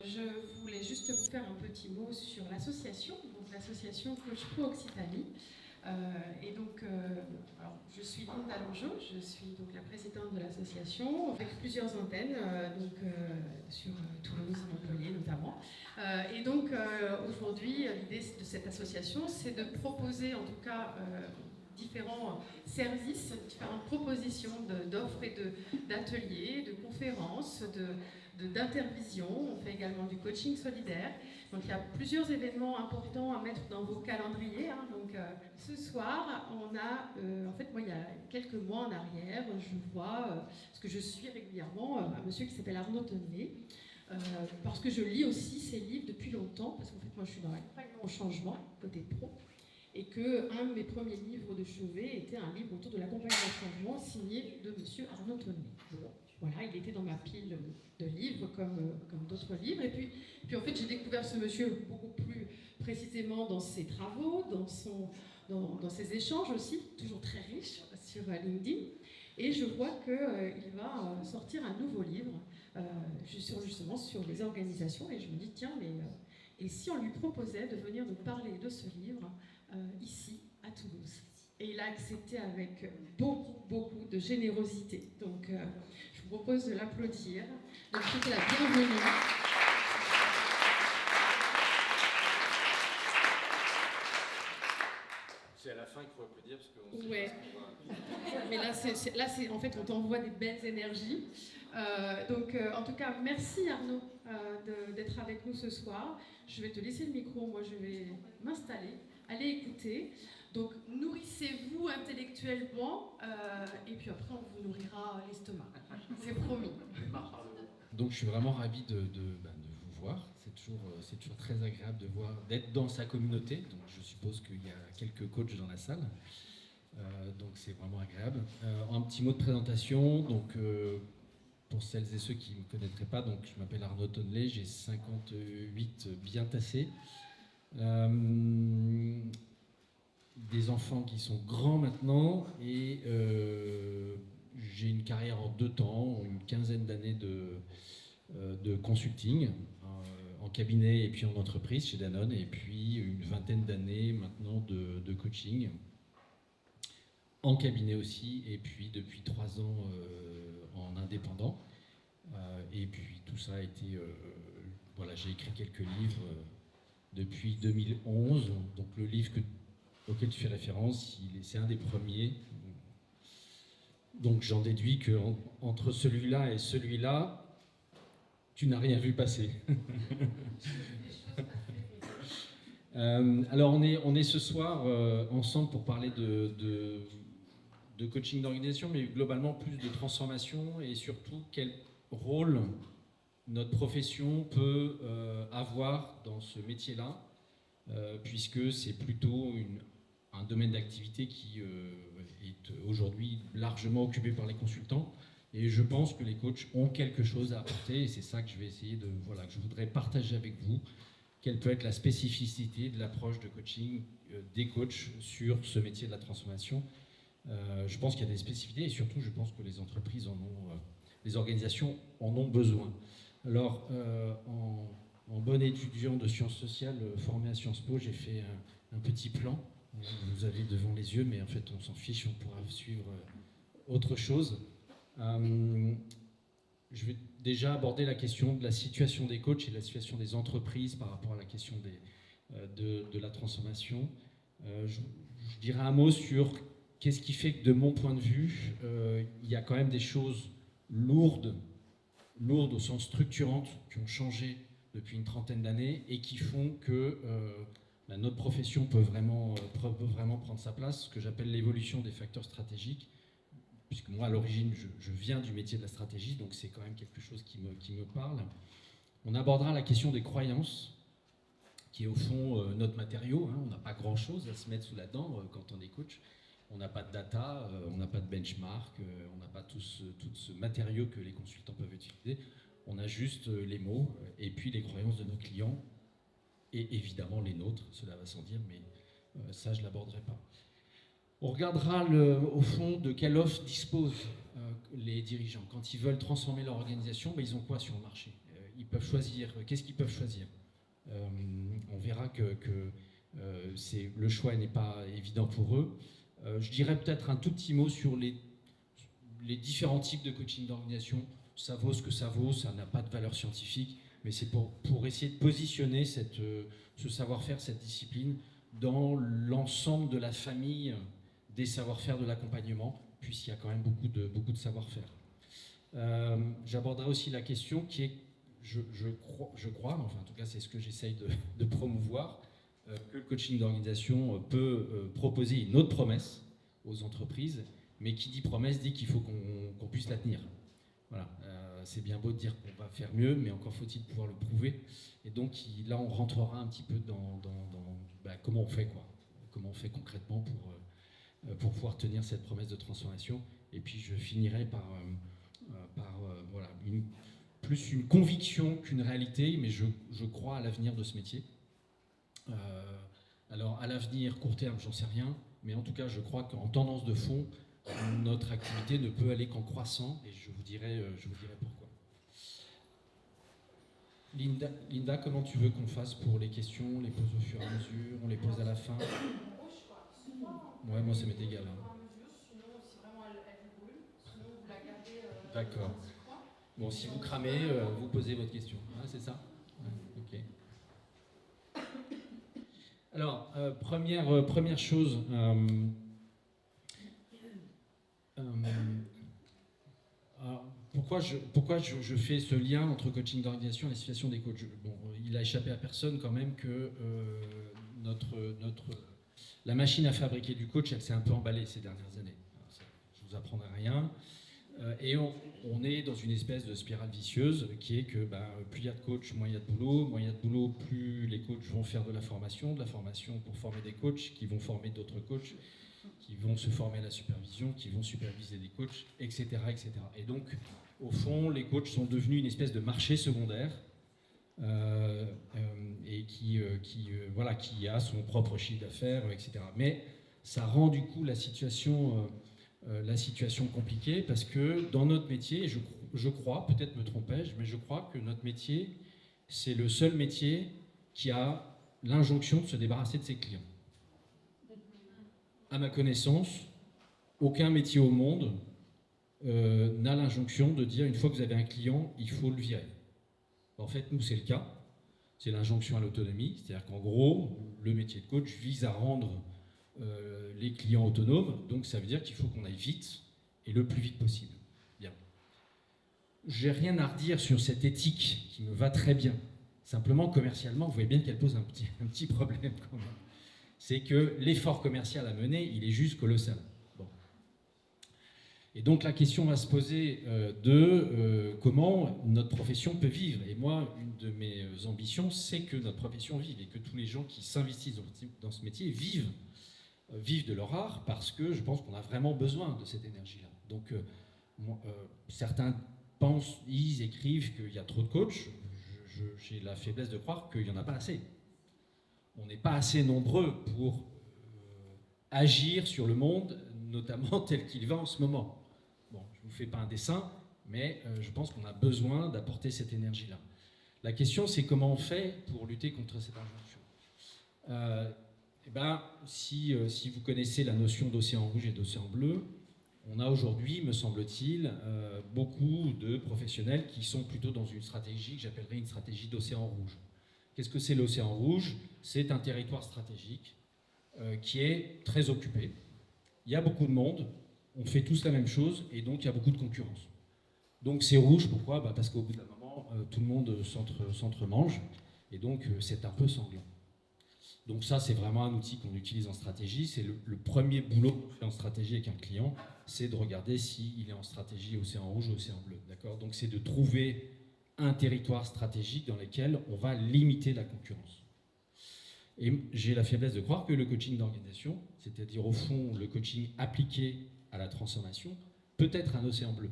Je voulais juste vous faire un petit mot sur l'association, donc l'association Coach Pro Occitanie. Alors, je suis Linda Longeau, je suis donc la présidente de l'association, avec plusieurs antennes, sur Toulouse, Montpellier notamment. Aujourd'hui, l'idée de cette association, c'est de proposer en tout cas différents services, différentes propositions d'offres et d'ateliers, de conférences, d'intervision. On fait également du coaching solidaire. Donc il y a plusieurs événements importants à mettre dans vos calendriers. Ce soir, on a, moi il y a quelques mois en arrière, je vois, parce que je suis régulièrement un monsieur qui s'appelle Arnaud Tonnet, parce que je lis aussi ses livres depuis longtemps, parce qu'en fait moi je suis dans l'accompagnement au changement, côté pro, et qu'un de mes premiers livres de chevet était un livre autour de l'accompagnement au changement signé de monsieur Arnaud Tonnet. Voilà, il était dans ma pile de livres comme d'autres livres. Et puis en fait, j'ai découvert ce monsieur beaucoup plus précisément dans ses travaux, dans ses échanges aussi, toujours très riches sur LinkedIn. Et je vois qu'il va sortir un nouveau livre justement sur les organisations. Et je me dis, tiens, et si on lui proposait de venir nous parler de ce livre ici, à Toulouse? Et il a accepté avec beaucoup de générosité. Donc, je vous propose de l'applaudir, de lui souhaiter la bienvenue. C'est à la fin qu'il faut applaudir parce qu'on sait Ouais. pas ce qu'on va... Mais là, c'est en fait, on t'envoie des belles énergies. En tout cas, merci Arnaud d'être avec nous ce soir. Je vais te laisser le micro, moi je vais m'installer, allez écouter. Donc nourrissez-vous intellectuellement et puis après on vous nourrira l'estomac. C'est promis. Donc je suis vraiment ravi de vous voir. C'est toujours très agréable d'être dans sa communauté. Donc je suppose qu'il y a quelques coachs dans la salle. Donc c'est vraiment agréable. Un petit mot de présentation. Donc pour celles et ceux qui ne me connaîtraient pas, donc je m'appelle Arnaud Tonnet, j'ai 58 bien tassés. Des enfants qui sont grands maintenant et j'ai une carrière en 2 temps, une quinzaine d'années de consulting en cabinet et puis en entreprise chez Danone, et puis une vingtaine d'années maintenant de coaching en cabinet aussi, et puis depuis 3 ans en indépendant. Et puis tout ça a été... voilà, j'ai écrit quelques livres depuis 2011, donc le livre auquel tu fais référence, c'est un des premiers. Donc j'en déduis qu'entre celui-là et celui-là, tu n'as rien vu passer. Alors on est ce soir ensemble pour parler de coaching d'organisation, mais globalement plus de transformation et surtout quel rôle notre profession peut avoir dans ce métier-là, puisque c'est plutôt un domaine d'activité qui est aujourd'hui largement occupé par les consultants. Et je pense que les coachs ont quelque chose à apporter, et c'est ça que je vais essayer que je voudrais partager avec vous. Quelle peut être la spécificité de l'approche de coaching des coachs sur ce métier de la transformation? Je pense qu'il y a des spécificités, et surtout je pense que les entreprises les organisations en ont besoin. Alors, en bon étudiant de sciences sociales formé à Sciences Po, j'ai fait un petit plan. Vous avez devant les yeux, mais en fait on s'en fiche, on pourra suivre autre chose. Je vais déjà aborder la question de la situation des coachs et de la situation des entreprises par rapport à la question de la transformation. Je dirais un mot sur qu'est-ce qui fait que, de mon point de vue, il y a quand même des choses lourdes au sens structurantes, qui ont changé depuis une trentaine d'années et qui font que notre profession peut vraiment prendre sa place, ce que j'appelle l'évolution des facteurs stratégiques, puisque moi à l'origine je viens du métier de la stratégie, donc c'est quand même quelque chose qui me parle. On abordera la question des croyances, qui est au fond notre matériau, hein. On n'a pas grand chose à se mettre sous la dent quand on est coach. On n'a pas de data, on n'a pas de benchmark, on n'a pas tout ce matériau que les consultants peuvent utiliser. On a juste les mots et puis les croyances de nos clients et évidemment les nôtres, cela va sans dire, mais ça je ne l'aborderai pas. On regardera au fond de quelle offre disposent les dirigeants. Quand ils veulent transformer leur organisation, ils ont quoi sur le marché? ils peuvent choisir. Qu'est-ce qu'ils peuvent choisir? On verra que le choix n'est pas évident pour eux. Je dirais peut-être un tout petit mot sur les différents types de coaching d'organisation. Ça vaut ce que ça vaut, ça n'a pas de valeur scientifique, mais c'est pour essayer de positionner ce savoir-faire, cette discipline, dans l'ensemble de la famille des savoir-faire de l'accompagnement, puisqu'il y a quand même beaucoup de savoir-faire. J'aborderai aussi la question qui est, je crois, enfin en tout cas c'est ce que j'essaye de promouvoir, que le coaching d'organisation peut proposer une autre promesse aux entreprises, mais qui dit promesse dit qu'il faut qu'on puisse la tenir. Voilà, c'est bien beau de dire qu'on va faire mieux, mais encore faut-il pouvoir le prouver. Et donc là, on rentrera un petit peu dans comment on fait, quoi. Comment on fait concrètement pour pouvoir tenir cette promesse de transformation. Et puis je finirai par voilà, plus une conviction qu'une réalité, mais je crois à l'avenir de ce métier. Alors à l'avenir, court terme, j'en sais rien, mais en tout cas, je crois qu'en tendance de fond, notre activité ne peut aller qu'en croissant, et je vous dirai pourquoi. Linda, comment tu veux qu'on fasse pour les questions? On les pose au fur et à mesure, on les pose à la fin? Ouais, moi ça m'est égal. D'accord. Bon, si vous cramez, vous posez votre question. Ah, c'est ça? Ouais, ok. Alors, première chose... alors, pourquoi je fais ce lien entre coaching d'organisation et la situation des coachs? Bon, il a échappé à personne quand même que la machine à fabriquer du coach, elle s'est un peu emballée ces dernières années. Alors, je ne vous apprendrai rien. Et on est dans une espèce de spirale vicieuse qui est que plus il y a de coachs, moins il y a de boulot, plus les coachs vont faire de la formation pour former des coachs, qui vont former d'autres coachs, qui vont se former à la supervision, qui vont superviser des coachs, etc., etc. Et donc, au fond, les coachs sont devenus une espèce de marché secondaire et qui a son propre chiffre d'affaires, etc. Mais ça rend du coup la situation compliquée parce que dans notre métier, je crois, peut-être me trompais-je, mais je crois que notre métier, c'est le seul métier qui a l'injonction de se débarrasser de ses clients. À ma connaissance, aucun métier au monde n'a l'injonction de dire une fois que vous avez un client, il faut le virer. En fait, nous, c'est le cas. C'est l'injonction à l'autonomie. C'est-à-dire qu'en gros, le métier de coach vise à rendre les clients autonomes. Donc, ça veut dire qu'il faut qu'on aille vite et le plus vite possible. Bien. J'ai rien à redire sur cette éthique qui me va très bien. Simplement, commercialement, vous voyez bien qu'elle pose un petit problème quand même. C'est que l'effort commercial à mener, il est juste colossal. Bon. Et donc la question va se poser comment notre profession peut vivre. Et moi, une de mes ambitions, c'est que notre profession vive et que tous les gens qui s'investissent dans ce métier vivent de leur art, parce que je pense qu'on a vraiment besoin de cette énergie-là. Donc certains pensent, ils écrivent qu'il y a trop de coachs. J'ai la faiblesse de croire qu'il n'y en a pas assez. On n'est pas assez nombreux pour agir sur le monde, notamment tel qu'il va en ce moment. Bon, je ne vous fais pas un dessin, mais je pense qu'on a besoin d'apporter cette énergie-là. La question, c'est comment on fait pour lutter contre cette injonction. Si vous connaissez la notion d'océan rouge et d'océan bleu, on a aujourd'hui, me semble-t-il, beaucoup de professionnels qui sont plutôt dans une stratégie que j'appellerais une stratégie d'océan rouge. Qu'est-ce que c'est l'océan rouge? C'est un territoire stratégique qui est très occupé. Il y a beaucoup de monde, on fait tous la même chose, et donc il y a beaucoup de concurrence. Donc c'est rouge, pourquoi? Parce qu'au bout d'un moment, tout le monde s'entremange, et donc c'est un peu sanglant. Donc ça, c'est vraiment un outil qu'on utilise en stratégie. C'est le premier boulot qu'on fait en stratégie avec un client, c'est de regarder s'il est en stratégie océan rouge ou océan bleu. D'accord? Donc c'est de trouver un territoire stratégique dans lequel on va limiter la concurrence. Et j'ai la faiblesse de croire que le coaching d'organisation, c'est-à-dire au fond le coaching appliqué à la transformation, peut être un océan bleu.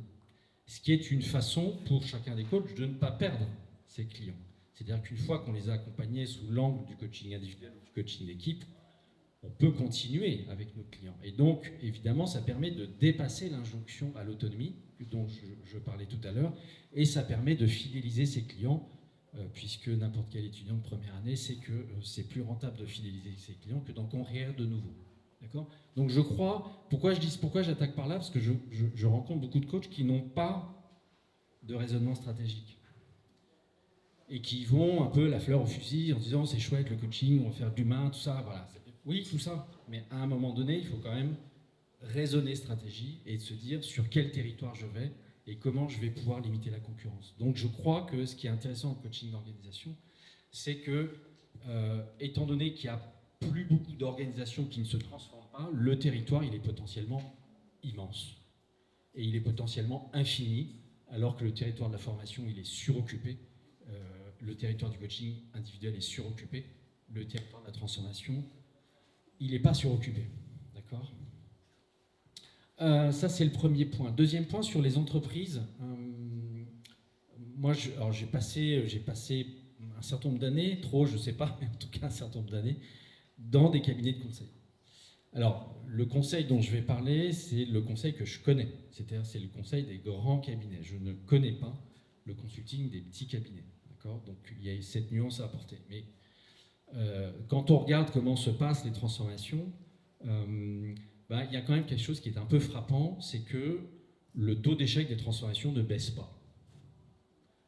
Ce qui est une façon pour chacun des coachs de ne pas perdre ses clients. C'est-à-dire qu'une fois qu'on les a accompagnés sous l'angle du coaching individuel ou du coaching d'équipe, on peut continuer avec nos clients. Et donc, évidemment, ça permet de dépasser l'injonction à l'autonomie dont je parlais tout à l'heure, et ça permet de fidéliser ses clients, puisque n'importe quel étudiant de première année sait que c'est plus rentable de fidéliser ses clients que d'en conquérir de nouveaux. D'accord ? Donc je crois, pourquoi j'attaque par là ? Parce que je rencontre beaucoup de coachs qui n'ont pas de raisonnement stratégique et qui vont un peu la fleur au fusil en disant c'est chouette le coaching, on va faire de l'humain, tout ça, voilà. Oui, tout ça, mais à un moment donné, il faut quand même raisonner stratégie et se dire sur quel territoire je vais et comment je vais pouvoir limiter la concurrence. Donc je crois que ce qui est intéressant en coaching d'organisation, c'est que, étant donné qu'il n'y a plus beaucoup d'organisations qui ne se transforment pas, le territoire, il est potentiellement immense. Et il est potentiellement infini, alors que le territoire de la formation, il est suroccupé. Le territoire du coaching individuel est suroccupé. Le territoire de la transformation, il n'est pas suroccupé. D'accord ? Ça, c'est le premier point. Deuxième point, sur les entreprises. Moi, j'ai passé un certain nombre d'années, trop, je ne sais pas, mais en tout cas un certain nombre d'années, dans des cabinets de conseil. Alors, le conseil dont je vais parler, c'est le conseil que je connais. C'est-à-dire, c'est le conseil des grands cabinets. Je ne connais pas le consulting des petits cabinets. D'accord ? Donc, il y a cette nuance à apporter. Mais quand on regarde comment se passent les transformations, il y a quand même quelque chose qui est un peu frappant, c'est que le taux d'échec des transformations ne baisse pas.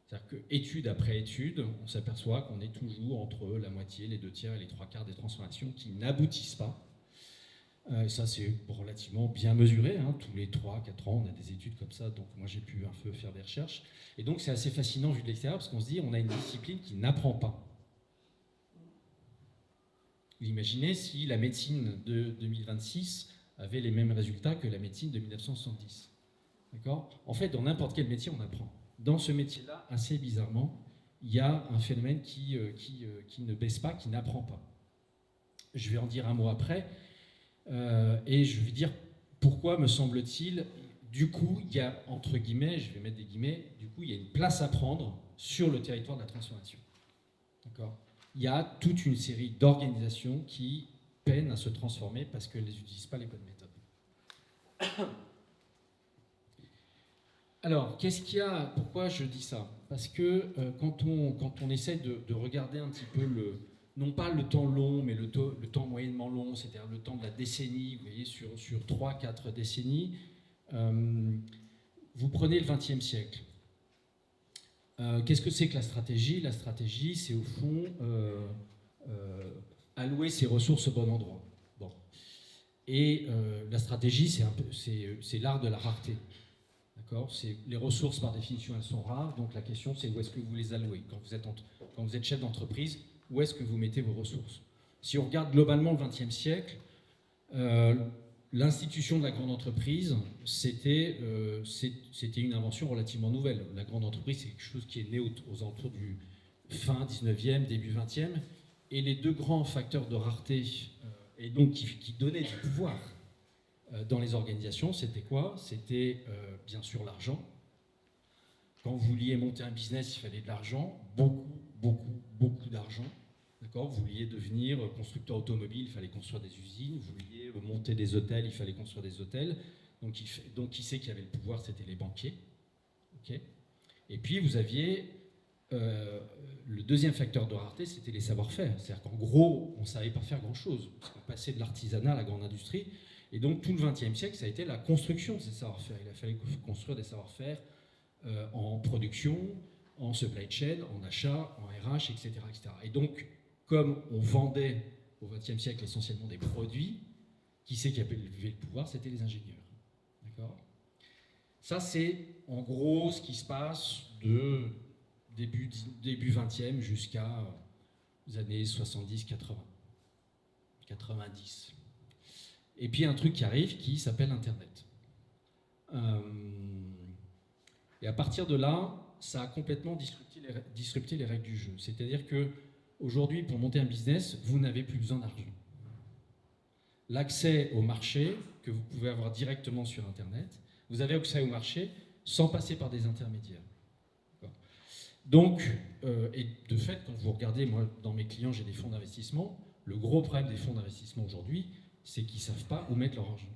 C'est-à-dire qu'étude après étude, on s'aperçoit qu'on est toujours entre la moitié, les 2/3 et les 3/4 des transformations qui n'aboutissent pas. Ça, c'est relativement bien mesuré. Hein. Tous les 3-4 ans, on a des études comme ça. Donc, moi, j'ai pu un peu faire des recherches. Et donc, c'est assez fascinant vu de l'extérieur parce qu'on se dit on a une discipline qui n'apprend pas. Imaginez si la médecine de 2026 avait les mêmes résultats que la médecine de 1970. D'accord ? En fait, dans n'importe quel métier, on apprend. Dans ce métier-là, assez bizarrement, il y a un phénomène qui ne baisse pas, qui n'apprend pas. Je vais en dire un mot après. Et je vais dire pourquoi, me semble-t-il, du coup, il y a, entre guillemets, je vais mettre des guillemets, du coup, il y a une place à prendre sur le territoire de la transformation. D'accord ? Il y a toute une série d'organisations qui peinent à se transformer parce qu'elles n'utilisent pas les bonnes méthodes. Alors, qu'est-ce qu'il y a ? Pourquoi je dis ça ? Parce que quand on essaie de regarder un petit peu non pas le temps long, mais le temps moyennement long, c'est-à-dire le temps de la décennie, vous voyez, sur 3-4 décennies, vous prenez le XXe siècle. Qu'est-ce que c'est que la stratégie ? La stratégie, c'est au fond allouer ses ressources au bon endroit. Bon. Et la stratégie, c'est l'art de la rareté. D'accord ? Les ressources, par définition, elles sont rares. Donc la question, c'est où est-ce que vous les allouez ? Quand vous êtes chef d'entreprise, où est-ce que vous mettez vos ressources ? Si on regarde globalement le XXe siècle, l'institution de la grande entreprise, c'était une invention relativement nouvelle. La grande entreprise, c'est quelque chose qui est né aux alentours du fin 19e, début 20e. Et les deux grands facteurs de rareté, et donc qui donnaient du pouvoir dans les organisations, c'était quoi ? C'était bien sûr l'argent. Quand vous vouliez monter un business, il fallait de l'argent, beaucoup d'argent. D'accord ? Vous vouliez devenir constructeur automobile, il fallait construire des usines. Vous vouliez monter des hôtels, il fallait construire des hôtels. Donc qui c'est qui avait le pouvoir ? C'était les banquiers. Okay ? Et puis vous aviez le deuxième facteur de rareté, c'était les savoir-faire. C'est-à-dire qu'en gros, on ne savait pas faire grand-chose. Parce qu'on passait de l'artisanat à la grande industrie. Et donc tout le XXe siècle, ça a été la construction de ces savoir-faire. Il a fallu construire des savoir-faire en production, en supply chain, en achat, en RH, etc., etc. Et donc, comme on vendait au XXe siècle essentiellement des produits, qui c'est qui avait le pouvoir ? C'était les ingénieurs. D'accord ? Ça, c'est en gros ce qui se passe de début 20e jusqu'à les années 70, 80, 90. Et puis un truc qui arrive qui s'appelle Internet. Et à partir de là, ça a complètement disrupté les règles du jeu. C'est-à-dire que aujourd'hui, pour monter un business, vous n'avez plus besoin d'argent. L'accès au marché, que vous pouvez avoir directement sur Internet, vous avez accès au marché sans passer par des intermédiaires. Donc, et de fait, quand vous regardez, moi, dans mes clients, j'ai des fonds d'investissement, le gros problème des fonds d'investissement aujourd'hui, c'est qu'ils ne savent pas où mettre leur argent.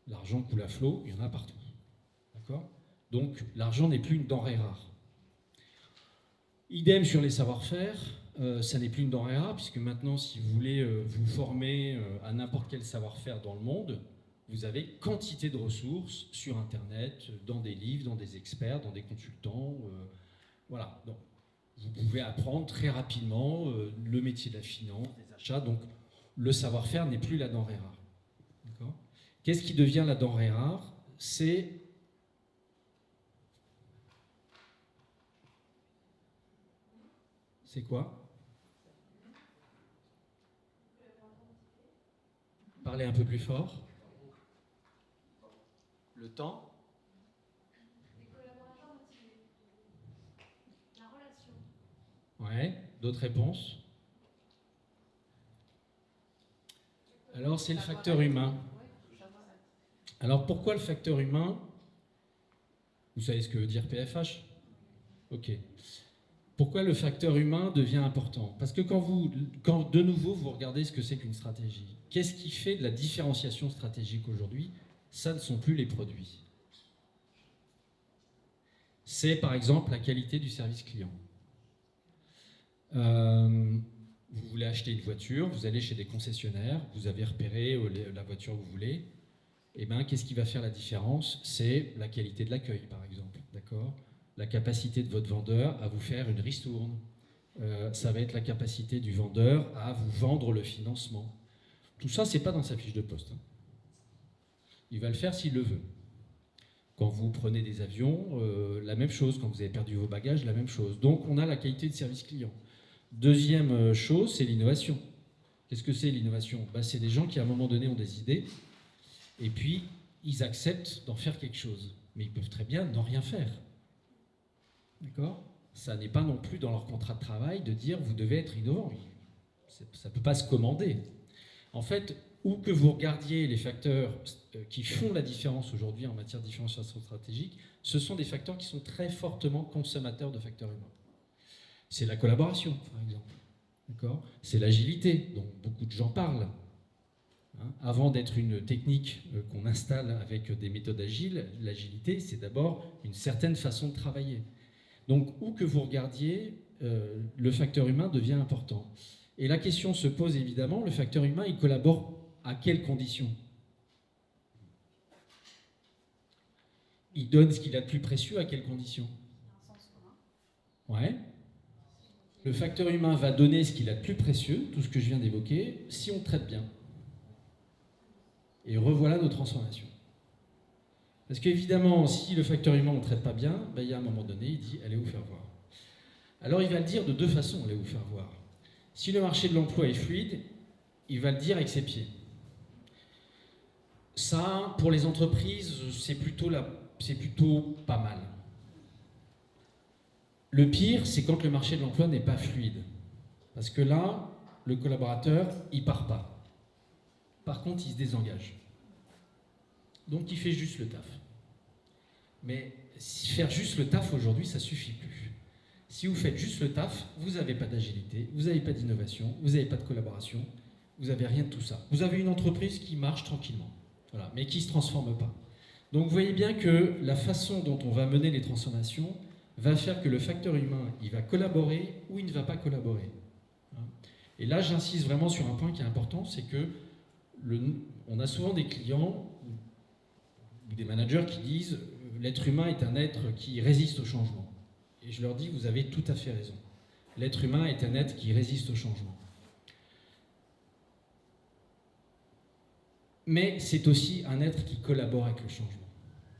L'argent coule à flot, il y en a partout. D'accord ? Donc l'argent n'est plus une denrée rare. Idem sur les savoir-faire, ça n'est plus une denrée rare, puisque maintenant, si vous voulez vous former à n'importe quel savoir-faire dans le monde, vous avez quantité de ressources sur Internet, dans des livres, dans des experts, dans des consultants. Voilà. Donc, vous pouvez apprendre très rapidement le métier de la finance, des achats. Donc, le savoir-faire n'est plus la denrée rare. D'accord ? Qu'est-ce qui devient la denrée rare ? C'est quoi ? Parlez un peu plus fort. Le temps ? Les collaborateurs motivés. La relation. Ouais. D'autres réponses ? Alors, c'est le facteur humain. Alors, pourquoi le facteur humain ? Vous savez ce que veut dire PFH ? Ok. Pourquoi le facteur humain devient important ? Parce que quand de nouveau vous regardez ce que c'est qu'une stratégie, qu'est-ce qui fait de la différenciation stratégique aujourd'hui ? Ça ne sont plus les produits. C'est par exemple la qualité du service client. Vous voulez acheter une voiture, vous allez chez des concessionnaires, vous avez repéré la voiture que vous voulez. Et bien, qu'est-ce qui va faire la différence ? C'est la qualité de l'accueil, par exemple. D'accord ? La capacité de votre vendeur à vous faire une ristourne. Ça va être la capacité du vendeur à vous vendre le financement. Tout ça, c'est pas dans sa fiche de poste. Il va le faire s'il le veut. Quand vous prenez des avions, la même chose. Quand vous avez perdu vos bagages, la même chose. Donc, on a la qualité de service client. Deuxième chose, c'est l'innovation. Qu'est-ce que c'est l'innovation ? C'est des gens qui, à un moment donné, ont des idées, et puis, ils acceptent d'en faire quelque chose. Mais ils peuvent très bien n'en rien faire. D'accord ? Ça n'est pas non plus dans leur contrat de travail de dire vous devez être innovant. Ça ne peut pas se commander. En fait, où que vous regardiez les facteurs qui font la différence aujourd'hui en matière de différenciation stratégique, ce sont des facteurs qui sont très fortement consommateurs de facteurs humains. C'est la collaboration, par exemple. D'accord ? C'est l'agilité, dont beaucoup de gens parlent. Avant d'être une technique qu'on installe avec des méthodes agiles, l'agilité, c'est d'abord une certaine façon de travailler. Donc, où que vous regardiez, le facteur humain devient important. Et la question se pose évidemment, le facteur humain, il collabore à quelles conditions ? Il donne ce qu'il a de plus précieux à quelles conditions ? Un sens commun. Ouais. Le facteur humain va donner ce qu'il a de plus précieux, tout ce que je viens d'évoquer, si on le traite bien. Et revoilà nos transformations. Parce qu'évidemment, si le facteur humain on ne traite pas bien, il y a un moment donné, il dit « allez vous faire voir ». Alors il va le dire de deux façons, « allez vous faire voir ». Si le marché de l'emploi est fluide, il va le dire avec ses pieds. Ça, pour les entreprises, c'est plutôt pas mal. Le pire, c'est quand le marché de l'emploi n'est pas fluide. Parce que là, le collaborateur, il part pas. Par contre, il se désengage. Donc, il fait juste le taf. Mais faire juste le taf aujourd'hui, ça suffit plus. Si vous faites juste le taf, vous n'avez pas d'agilité, vous n'avez pas d'innovation, vous n'avez pas de collaboration, vous n'avez rien de tout ça. Vous avez une entreprise qui marche tranquillement, voilà, mais qui ne se transforme pas. Donc, vous voyez bien que la façon dont on va mener les transformations va faire que le facteur humain, il va collaborer ou il ne va pas collaborer. Et là, j'insiste vraiment sur un point qui est important, c'est que on a souvent des clients ou des managers qui disent l'être humain est un être qui résiste au changement. Et je leur dis, vous avez tout à fait raison. L'être humain est un être qui résiste au changement. Mais c'est aussi un être qui collabore avec le changement.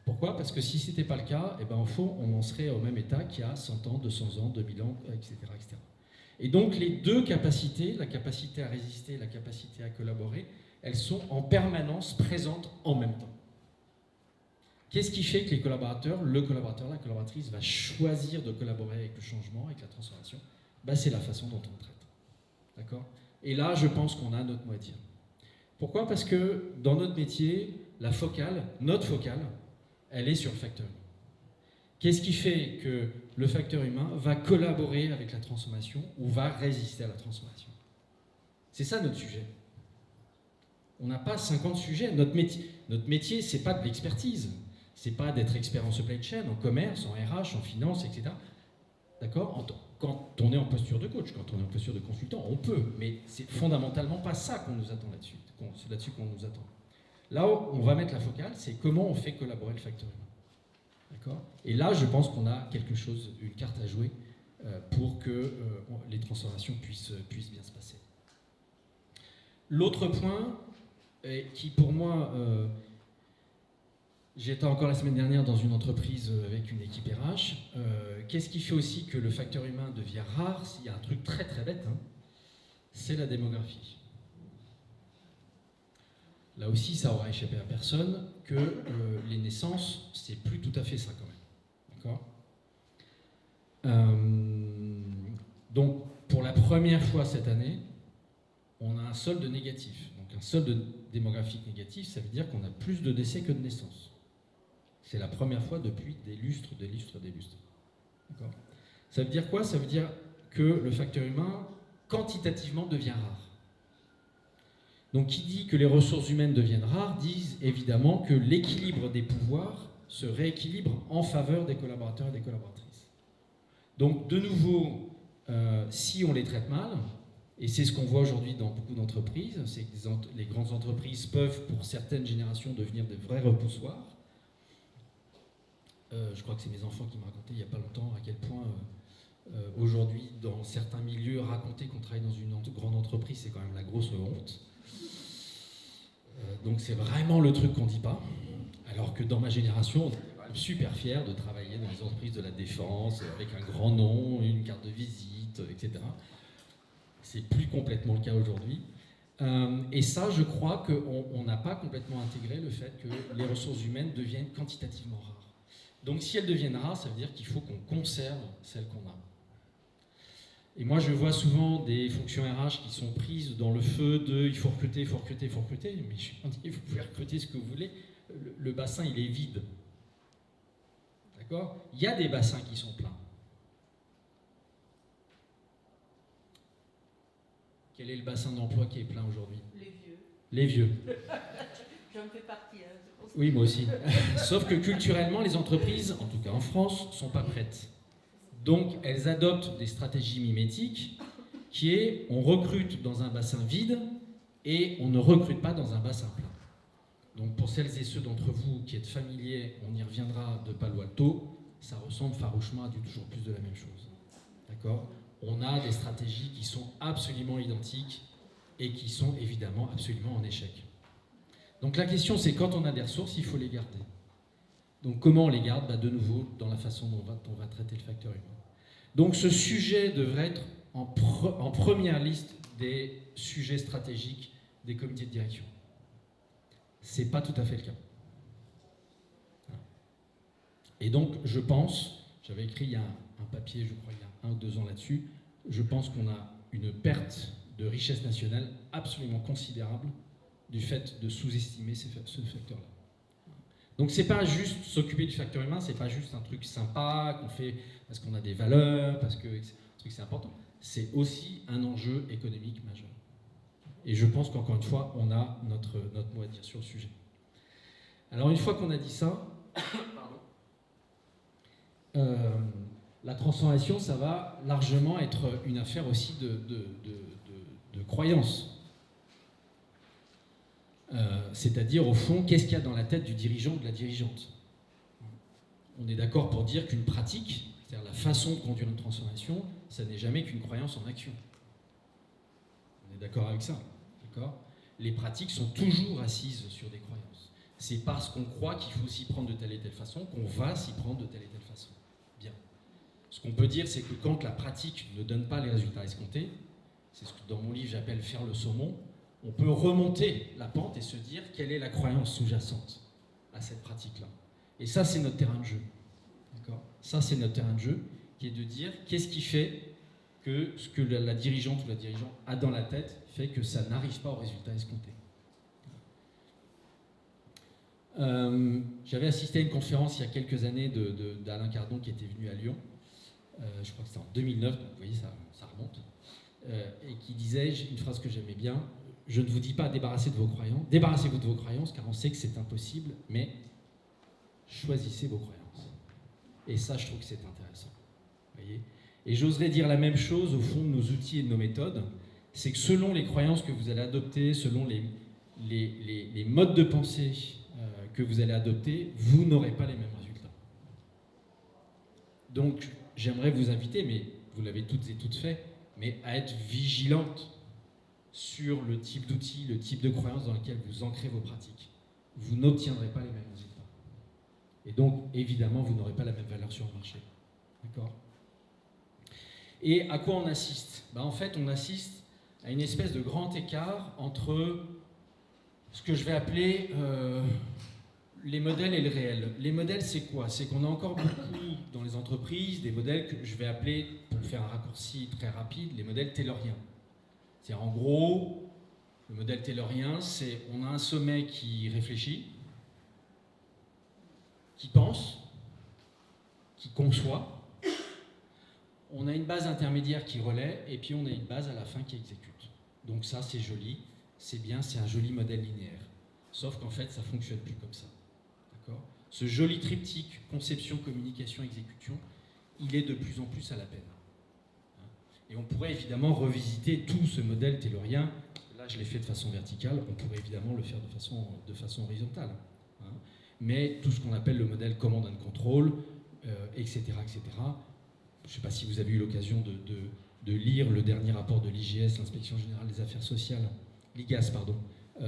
Pourquoi ? Parce que si ce n'était pas le cas, au fond, on en serait au même état qu'il y a 100 ans, 200 ans, 2000 ans, etc., etc. Et donc les deux capacités, la capacité à résister et la capacité à collaborer, elles sont en permanence présentes en même temps. Qu'est-ce qui fait que les collaborateurs, le collaborateur, la collaboratrice va choisir de collaborer avec le changement, avec la transformation ? C'est la façon dont on traite. D'accord ? Et là, je pense qu'on a notre mot à dire. Pourquoi ? Parce que dans notre métier, notre focale, elle est sur le facteur humain. Qu'est-ce qui fait que le facteur humain va collaborer avec la transformation ou va résister à la transformation ? C'est ça notre sujet. On n'a pas 50 sujets. Notre métier, ce n'est pas de l'expertise. C'est pas d'être expert en supply chain, en commerce, en RH, en finance, etc. D'accord ? Quand on est en posture de coach, quand on est en posture de consultant, on peut, mais c'est fondamentalement pas ça qu'on nous attend là-dessus. C'est là-dessus qu'on nous attend. Là où on va mettre la focale, c'est comment on fait collaborer le facteur humain. D'accord ? Et là, je pense qu'on a quelque chose, une carte à jouer pour que les transformations puissent bien se passer. L'autre point, qui pour moi, j'étais encore la semaine dernière dans une entreprise avec une équipe RH, qu'est-ce qui fait aussi que le facteur humain devient rare ? Il y a un truc très très bête, hein, c'est la démographie. Là aussi, ça aura échappé à personne que les naissances, c'est plus tout à fait ça quand même. D'accord ? Donc, pour la première fois cette année, on a un solde négatif. Donc, un solde démographique négatif, ça veut dire qu'on a plus de décès que de naissances. C'est la première fois depuis des lustres. D'accord ? Ça veut dire quoi ? Ça veut dire que le facteur humain, quantitativement, devient rare. Donc, qui dit que les ressources humaines deviennent rares, disent évidemment que l'équilibre des pouvoirs se rééquilibre en faveur des collaborateurs et des collaboratrices. Donc, de nouveau, si on les traite mal, et c'est ce qu'on voit aujourd'hui dans beaucoup d'entreprises, c'est que les grandes entreprises peuvent, pour certaines générations, devenir de vrais repoussoirs. Je crois que c'est mes enfants qui m'ont raconté il n'y a pas longtemps à quel point, aujourd'hui, dans certains milieux, raconter qu'on travaille dans une grande entreprise, c'est quand même la grosse honte. Donc c'est vraiment le truc qu'on ne dit pas. Alors que dans ma génération, on est super fiers de travailler dans les entreprises de la défense, avec un grand nom, une carte de visite, etc. C'est plus complètement le cas aujourd'hui. Et ça, je crois qu'on n'a pas complètement intégré le fait que les ressources humaines deviennent quantitativement rares. Donc si elles deviennent rares, ça veut dire qu'il faut qu'on conserve celles qu'on a. Et moi, je vois souvent des fonctions RH qui sont prises dans le feu de « il faut recruter, il faut recruter, il faut recruter ». Mais je leur dis « vous pouvez recruter ce que vous voulez, le bassin, il est vide ». D'accord ? Il y a des bassins qui sont pleins. Quel est le bassin d'emploi qui est plein aujourd'hui ? Les vieux. Les vieux. J'en fais partie. Hein, oui, moi aussi. Sauf que culturellement, les entreprises, en tout cas en France, ne sont pas prêtes. Donc, elles adoptent des stratégies mimétiques qui est on recrute dans un bassin vide et on ne recrute pas dans un bassin plein. Donc, pour celles et ceux d'entre vous qui êtes familiers, on y reviendra de Palo Alto, ça ressemble farouchement à toujours plus de la même chose. D'accord ? On a des stratégies qui sont absolument identiques et qui sont évidemment absolument en échec. Donc, la question, c'est quand on a des ressources, il faut les garder. Donc comment on les garde ? De nouveau, dans la façon dont on va traiter le facteur humain. Donc ce sujet devrait être en première liste des sujets stratégiques des comités de direction. Ce n'est pas tout à fait le cas. Et donc je pense, j'avais écrit il y a un papier, je crois il y a 1 ou 2 ans là-dessus, je pense qu'on a une perte de richesse nationale absolument considérable du fait de sous-estimer ce facteur-là. Donc c'est pas juste s'occuper du facteur humain, c'est pas juste un truc sympa qu'on fait parce qu'on a des valeurs, parce que c'est important. C'est aussi un enjeu économique majeur. Et je pense qu'encore une fois, on a notre mot à dire sur le sujet. Alors une fois qu'on a dit ça, la transformation, ça va largement être une affaire aussi de croyance. C'est-à-dire, au fond, qu'est-ce qu'il y a dans la tête du dirigeant ou de la dirigeante ? On est d'accord pour dire qu'une pratique, c'est-à-dire la façon de conduire une transformation, ça n'est jamais qu'une croyance en action. On est d'accord avec ça, d'accord ? Les pratiques sont toujours assises sur des croyances. C'est parce qu'on croit qu'il faut s'y prendre de telle et telle façon qu'on va s'y prendre de telle et telle façon. Bien. Ce qu'on peut dire, c'est que quand la pratique ne donne pas les résultats escomptés, c'est ce que dans mon livre j'appelle faire le saumon, on peut remonter la pente et se dire quelle est la croyance sous-jacente à cette pratique-là. Et ça, c'est notre terrain de jeu. D'accord ? Ça, c'est notre terrain de jeu, qui est de dire qu'est-ce qui fait que ce que la dirigeante ou la dirigeant a dans la tête fait que ça n'arrive pas au résultat escompté. J'avais assisté à une conférence il y a quelques années d'Alain Cardon qui était venu à Lyon. Je crois que c'était en 2009, donc vous voyez, ça remonte. Et qui disait une phrase que j'aimais bien: je ne vous dis pas débarrassez-vous de vos croyances car on sait que c'est impossible, mais choisissez vos croyances. Et ça, je trouve que c'est intéressant. Voyez ? Et j'oserais dire la même chose au fond de nos outils et de nos méthodes, c'est que selon les croyances que vous allez adopter, selon les modes de pensée que vous allez adopter, vous n'aurez pas les mêmes résultats. Donc, j'aimerais vous inviter, mais vous l'avez toutes et toutes fait, mais à être vigilante sur le type d'outils, le type de croyances dans lesquelles vous ancrez vos pratiques. Vous n'obtiendrez pas les mêmes résultats. Et donc, évidemment, vous n'aurez pas la même valeur sur le marché. D'accord ? Et à quoi on assiste ? En fait, on assiste à une espèce de grand écart entre ce que je vais appeler les modèles et le réel. Les modèles, c'est quoi ? C'est qu'on a encore beaucoup dans les entreprises des modèles que je vais appeler, pour faire un raccourci très rapide, les modèles tayloriens. C'est en gros, le modèle taylorien, c'est on a un sommet qui réfléchit, qui pense, qui conçoit, on a une base intermédiaire qui relaie, et puis on a une base à la fin qui exécute. Donc ça, c'est joli, c'est bien, c'est un joli modèle linéaire. Sauf qu'en fait, ça ne fonctionne plus comme ça. D'accord ? Ce joli triptyque, conception, communication, exécution, il est de plus en plus à la peine. Et on pourrait évidemment revisiter tout ce modèle taylorien. Là, je l'ai fait de façon verticale, on pourrait évidemment le faire de façon horizontale. Mais tout ce qu'on appelle le modèle command and control, etc., etc. Je ne sais pas si vous avez eu l'occasion de lire le dernier rapport de l'IGS, l'Inspection Générale des Affaires Sociales, l'IGAS, pardon,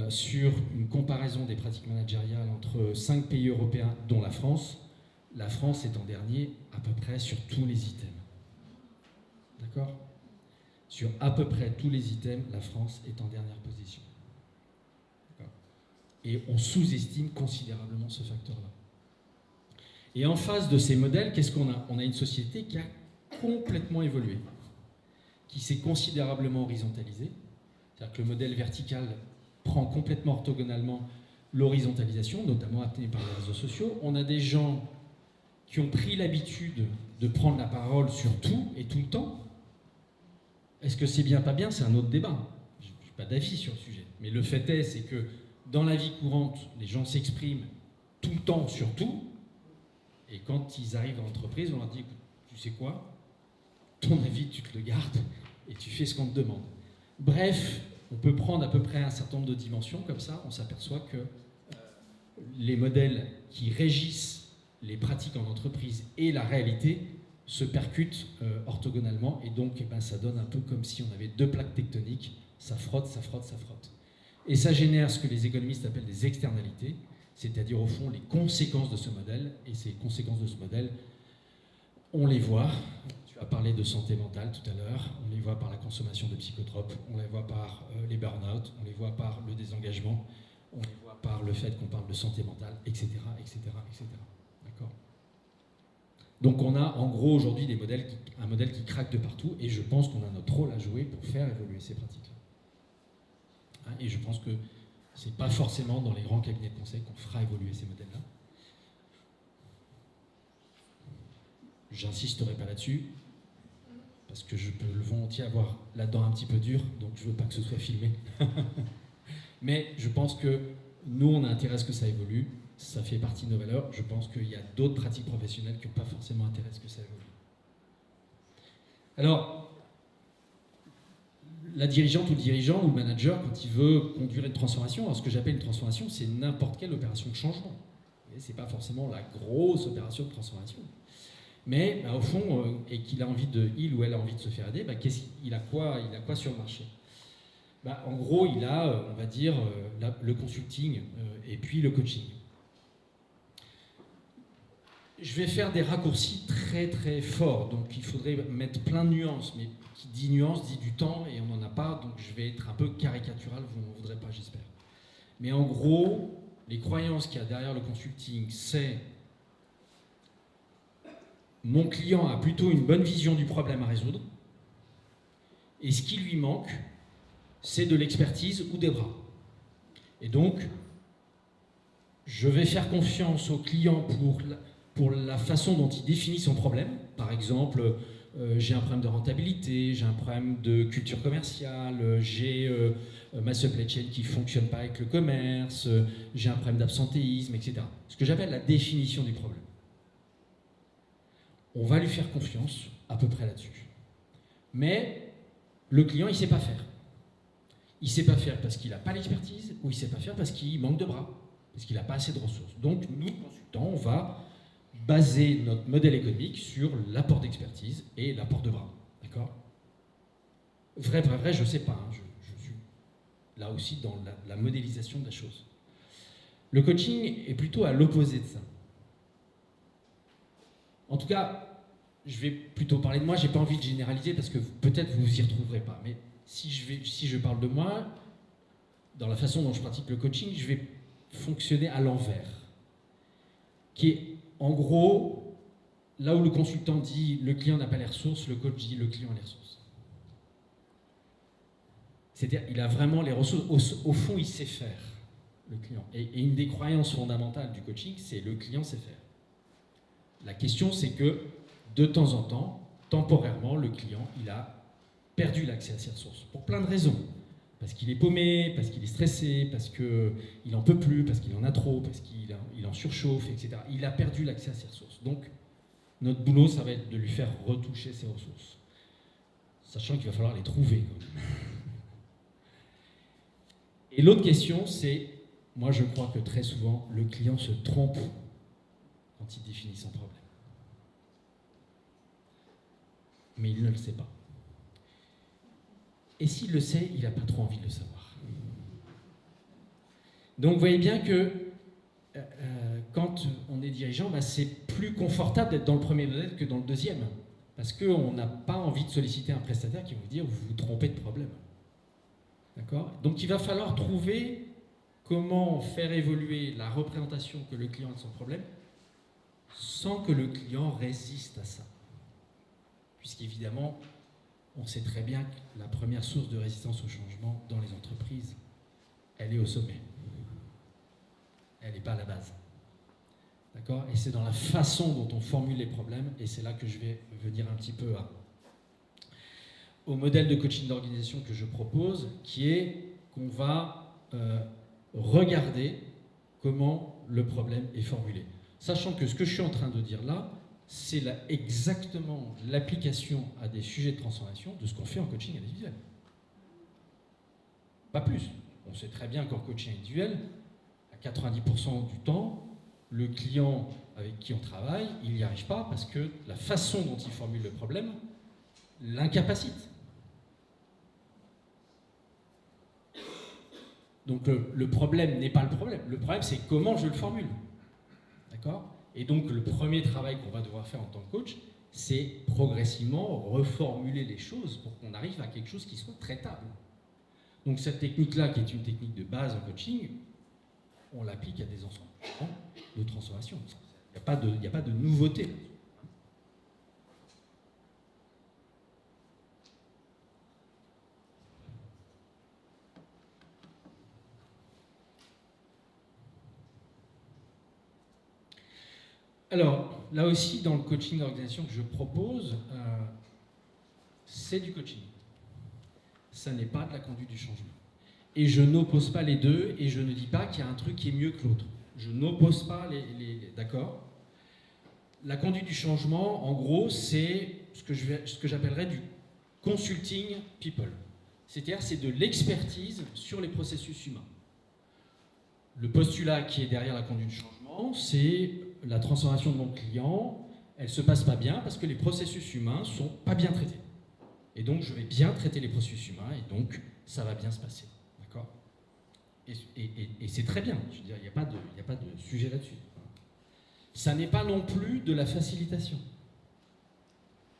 sur une comparaison des pratiques managériales entre 5 pays européens, dont la France. La France est en dernier à peu près sur tous les items. D'accord ? Sur à peu près tous les items, la France est en dernière position. D'accord ? Et on sous-estime considérablement ce facteur-là. Et en face de ces modèles, qu'est-ce qu'on a ? On a une société qui a complètement évolué, qui s'est considérablement horizontalisée. C'est-à-dire que le modèle vertical prend complètement orthogonalement l'horizontalisation, notamment amenée par les réseaux sociaux. On a des gens qui ont pris l'habitude de prendre la parole sur tout et tout le temps. Est-ce que c'est bien, pas bien ? C'est un autre débat. Je n'ai pas d'avis sur le sujet. Mais le fait est, c'est que dans la vie courante, les gens s'expriment tout le temps sur tout. Et quand ils arrivent dans l'entreprise, on leur dit, écoute, tu sais quoi ? Ton avis, tu te le gardes et tu fais ce qu'on te demande. Bref, on peut prendre à peu près un certain nombre de dimensions, comme ça, on s'aperçoit que les modèles qui régissent les pratiques en entreprise et la réalité se percutent orthogonalement, et donc ça donne un peu comme si on avait deux plaques tectoniques, ça frotte, ça frotte, ça frotte. Et ça génère ce que les économistes appellent des externalités, c'est-à-dire au fond les conséquences de ce modèle, et ces conséquences de ce modèle, on les voit. Tu as parlé de santé mentale tout à l'heure, on les voit par la consommation de psychotropes, on les voit par les burn-out, on les voit par le désengagement, on les voit par le fait qu'on parle de santé mentale, etc., etc., etc. D'accord ? Donc on a en gros aujourd'hui un modèle qui craque de partout, et je pense qu'on a notre rôle à jouer pour faire évoluer ces pratiques-là. Et je pense que c'est pas forcément dans les grands cabinets de conseil qu'on fera évoluer ces modèles-là. J'insisterai pas là-dessus, parce que je peux le volontiers avoir là-dedans un petit peu dur, donc je veux pas que ce soit filmé. Mais je pense que nous, on a intérêt à ce que ça évolue, ça fait partie de nos valeurs. Je pense qu'il y a d'autres pratiques professionnelles qui n'ont pas forcément intérêt à ce que ça évolue. Alors, la dirigeante ou le dirigeant ou le manager, quand il veut conduire une transformation, alors ce que j'appelle une transformation, c'est n'importe quelle opération de changement. Ce n'est pas forcément la grosse opération de transformation. Mais au fond, et qu'il a envie il ou elle a envie de se faire aider, il a quoi sur le marché ? En gros, il a, on va dire, le consulting et puis le coaching. Je vais faire des raccourcis très très forts, donc il faudrait mettre plein de nuances, mais qui dit nuance dit du temps et on n'en a pas, donc je vais être un peu caricatural, vous n'en voudrez pas, j'espère. Mais en gros, les croyances qu'il y a derrière le consulting, c'est mon client a plutôt une bonne vision du problème à résoudre, et ce qui lui manque, c'est de l'expertise ou des bras. Et donc, je vais faire confiance au client pour la façon dont il définit son problème. Par exemple, j'ai un problème de rentabilité, j'ai un problème de culture commerciale, j'ai ma supply chain qui ne fonctionne pas avec le commerce, j'ai un problème d'absentéisme, etc. Ce que j'appelle la définition du problème. On va lui faire confiance à peu près là-dessus. Mais le client, il ne sait pas faire. Il ne sait pas faire parce qu'il n'a pas l'expertise ou il ne sait pas faire parce qu'il manque de bras, parce qu'il n'a pas assez de ressources. Donc, nous, consultants, on va baser notre modèle économique sur l'apport d'expertise et l'apport de bras. D'accord ? Vrai, je ne sais pas. Hein, je suis là aussi dans la modélisation de la chose. Le coaching est plutôt à l'opposé de ça. En tout cas, je vais plutôt parler de moi, j'ai pas envie de généraliser parce que peut-être vous vous y retrouverez pas. Mais si je parle de moi, dans la façon dont je pratique le coaching, je vais fonctionner à l'envers. Qui est, en gros, là où le consultant dit le client n'a pas les ressources, le coach dit le client a les ressources. C'est-à-dire, il a vraiment les ressources. Au fond, il sait faire, le client. Et une des croyances fondamentales du coaching, c'est le client sait faire. La question, c'est que, de temps en temps, temporairement, le client, il a perdu l'accès à ses ressources. Pour plein de raisons. Parce qu'il est paumé, parce qu'il est stressé, parce qu'il n'en peut plus, parce qu'il en a trop, parce qu'il en surchauffe, etc. Il a perdu l'accès à ses ressources. Donc, notre boulot, ça va être de lui faire retoucher ses ressources. Sachant qu'il va falloir les trouver, quand même. Et l'autre question, c'est, moi je crois que très souvent, le client se trompe quand il définit son problème. Mais il ne le sait pas. Et s'il le sait, il n'a pas trop envie de le savoir. Donc vous voyez bien que quand on est dirigeant, c'est plus confortable d'être dans le premier modèle que dans le deuxième. Parce qu'on n'a pas envie de solliciter un prestataire qui va vous dire « vous vous trompez de problème ». D'accord ? Donc il va falloir trouver comment faire évoluer la représentation que le client a de son problème sans que le client résiste à ça. Puisqu'évidemment, on sait très bien que la première source de résistance au changement dans les entreprises, elle est au sommet. Elle n'est pas à la base. D'accord ? Et c'est dans la façon dont on formule les problèmes, et c'est là que je vais venir un petit peu au modèle de coaching d'organisation que je propose, qui est qu'on va regarder comment le problème est formulé. Sachant que ce que je suis en train de dire là, c'est exactement l'application à des sujets de transformation de ce qu'on fait en coaching individuel. Pas plus. On sait très bien qu'en coaching individuel, à 90% du temps, le client avec qui on travaille, il n'y arrive pas parce que la façon dont il formule le problème l'incapacite. Donc le problème n'est pas le problème. Le problème, c'est comment je le formule. D'accord ? Et donc, le premier travail qu'on va devoir faire en tant que coach, c'est progressivement reformuler les choses pour qu'on arrive à quelque chose qui soit traitable. Donc, cette technique-là, qui est une technique de base en coaching, on l'applique à des ensembles de transformation. Il n'y a pas de nouveauté. Alors, là aussi, dans le coaching d'organisation que je propose, c'est du coaching. Ça n'est pas de la conduite du changement. Et je n'oppose pas les deux, et je ne dis pas qu'il y a un truc qui est mieux que l'autre. Je n'oppose pas les d'accord ? La conduite du changement, en gros, c'est ce que j'appellerais du consulting people. C'est-à-dire, c'est de l'expertise sur les processus humains. Le postulat qui est derrière la conduite du changement, c'est la transformation de mon client, elle ne se passe pas bien parce que les processus humains ne sont pas bien traités. Et donc, je vais bien traiter les processus humains et donc, ça va bien se passer. D'accord ? Et c'est très bien. Je veux dire, il n'y a pas de sujet là-dessus. Ça n'est pas non plus de la facilitation,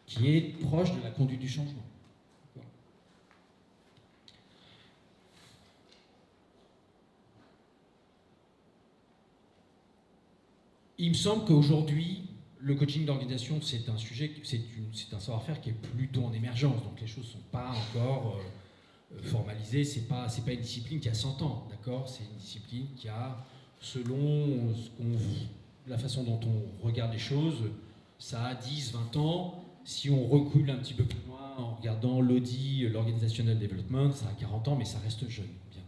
qui est proche de la conduite du changement. Il me semble qu'aujourd'hui, le coaching d'organisation, c'est un sujet, c'est un savoir-faire qui est plutôt en émergence. Donc les choses ne sont pas encore formalisées. C'est pas une discipline qui a 100 ans, d'accord ? C'est une discipline qui a, selon la façon dont on regarde les choses, ça a 10, 20 ans. Si on recule un petit peu plus loin en regardant l'ODI, l'Organizational Development, ça a 40 ans, mais ça reste jeune. Bien.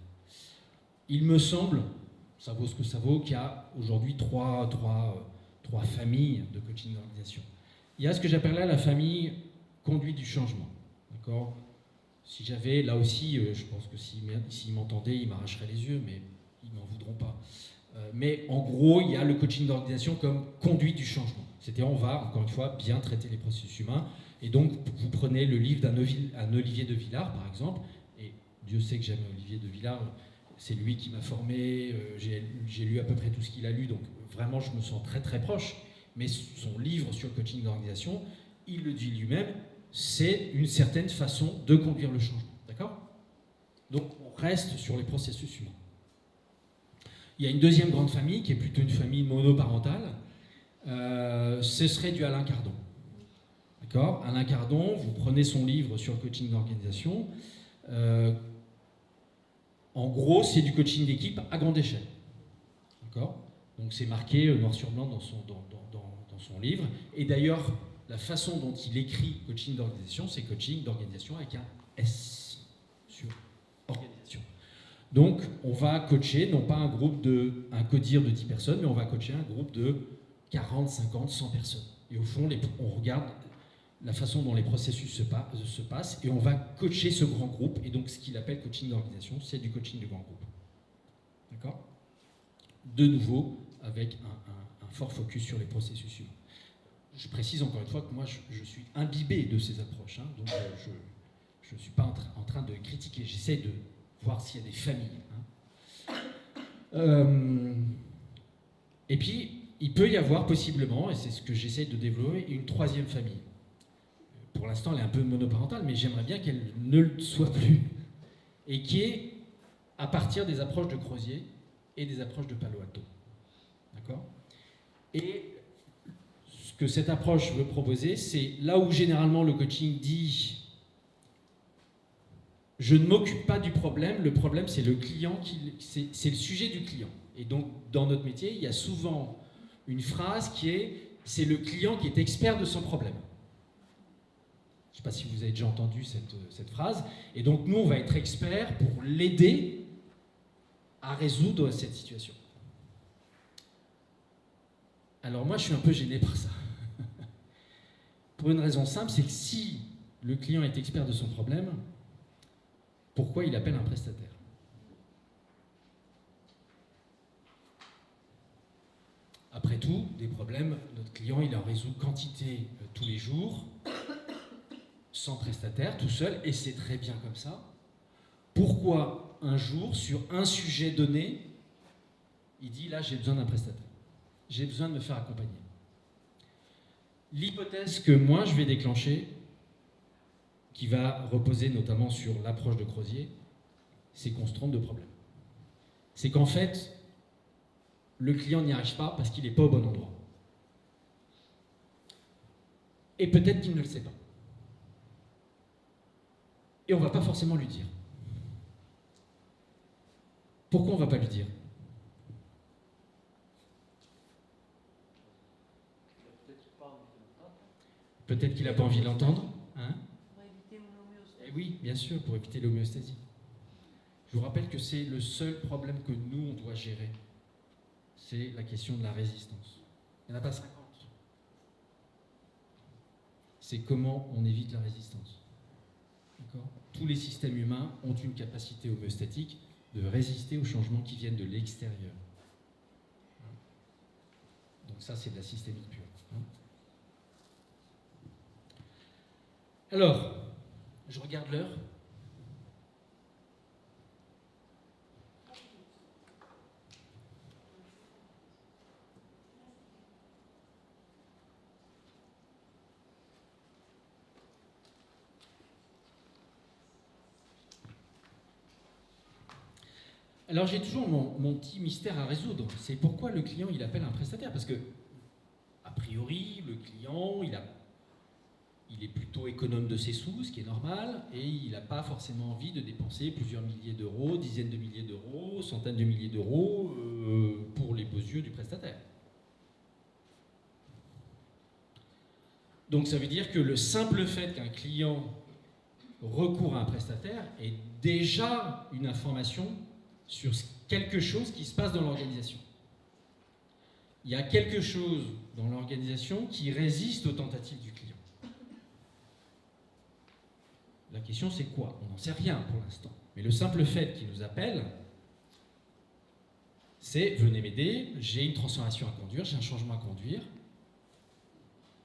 Il me semble, ça vaut ce que ça vaut, qu'il y a aujourd'hui trois familles de coaching d'organisation. Il y a ce que j'appellerais la famille conduite du changement. D'accord ? Si j'avais, là aussi, je pense que s'ils m'entendaient, ils m'arracheraient les yeux, mais ils m'en voudront pas. Mais en gros, il y a le coaching d'organisation comme conduite du changement. C'est-à-dire, on va, encore une fois, bien traiter les processus humains. Et donc, vous prenez le livre d'un Olivier de Villard, par exemple, et Dieu sait que j'aime Olivier de Villard, c'est lui qui m'a formé, j'ai lu à peu près tout ce qu'il a lu, donc vraiment, je me sens très très proche. Mais son livre sur le coaching d'organisation, il le dit lui-même, c'est une certaine façon de conduire le changement. D'accord ? Donc, on reste sur les processus humains. Il y a une deuxième grande famille, qui est plutôt une famille monoparentale. Ce serait du Alain Cardon. D'accord ? Alain Cardon, vous prenez son livre sur le coaching d'organisation. En gros, c'est du coaching d'équipe à grande échelle. D'accord ? Donc, c'est marqué noir sur blanc dans son livre. Et d'ailleurs, la façon dont il écrit coaching d'organisation, c'est coaching d'organisation avec un S sur organisation. Donc, on va coacher, non pas un codir de 10 personnes, mais on va coacher un groupe de 40, 50, 100 personnes. Et au fond, on regarde la façon dont les processus se passent et on va coacher ce grand groupe. Et donc, ce qu'il appelle coaching d'organisation, c'est du coaching de grand groupe. D'accord ? De nouveau, avec un fort focus sur les processus humains. Je précise encore une fois que moi, je suis imbibé de ces approches. Hein, donc, je ne suis pas en train de critiquer. J'essaie de voir s'il y a des familles. Hein. Et puis, il peut y avoir possiblement, et c'est ce que j'essaie de développer, une troisième famille. Pour l'instant, elle est un peu monoparentale, mais j'aimerais bien qu'elle ne le soit plus. Et qui est à partir des approches de Crozier et des approches de Palo Alto. D'accord ? Et ce que cette approche veut proposer, c'est là où généralement le coaching dit « je ne m'occupe pas du problème, le problème c'est le client, c'est le sujet du client ». Et donc, dans notre métier, il y a souvent une phrase qui est « c'est le client qui est expert de son problème ». Je ne sais pas si vous avez déjà entendu cette phrase. Et donc, nous, on va être experts pour l'aider à résoudre cette situation. Alors moi, je suis un peu gêné par ça. Pour une raison simple, c'est que si le client est expert de son problème, pourquoi il appelle un prestataire ? Après tout, des problèmes, notre client, il en résout quantité tous les jours, sans prestataire, tout seul, et c'est très bien comme ça. Pourquoi un jour, sur un sujet donné, il dit là, j'ai besoin d'un prestataire. J'ai besoin de me faire accompagner. L'hypothèse que moi, je vais déclencher, qui va reposer notamment sur l'approche de Crozier, c'est qu'on se trompe de problème. C'est qu'en fait, le client n'y arrive pas parce qu'il n'est pas au bon endroit. Et peut-être qu'il ne le sait pas. Et on ne va pas forcément lui dire. Pourquoi on ne va pas lui dire ? Peut-être qu'il n'a pas envie de l'entendre. Hein ? Pour éviter l'homéostasie. Eh oui, bien sûr, pour éviter l'homéostasie. Je vous rappelle que c'est le seul problème que nous, on doit gérer. C'est la question de la résistance. Il n'y en a pas 50. C'est comment on évite la résistance. D'accord ? Tous les systèmes humains ont une capacité homéostatique de résister aux changements qui viennent de l'extérieur. Donc ça, c'est de la systémique pure. Alors, je regarde l'heure. Alors j'ai toujours mon petit mystère à résoudre. C'est pourquoi le client il appelle un prestataire. Parce que, a priori, le client il est plutôt économe de ses sous, ce qui est normal, et il n'a pas forcément envie de dépenser plusieurs milliers d'euros, dizaines de milliers d'euros, centaines de milliers d'euros pour les beaux yeux du prestataire. Donc ça veut dire que le simple fait qu'un client recourt à un prestataire est déjà une information sur quelque chose qui se passe dans l'organisation. Il y a quelque chose dans l'organisation qui résiste aux tentatives du client. La question c'est quoi? On n'en sait rien pour l'instant. Mais le simple fait qu'il nous appelle, c'est venez m'aider, j'ai une transformation à conduire, j'ai un changement à conduire.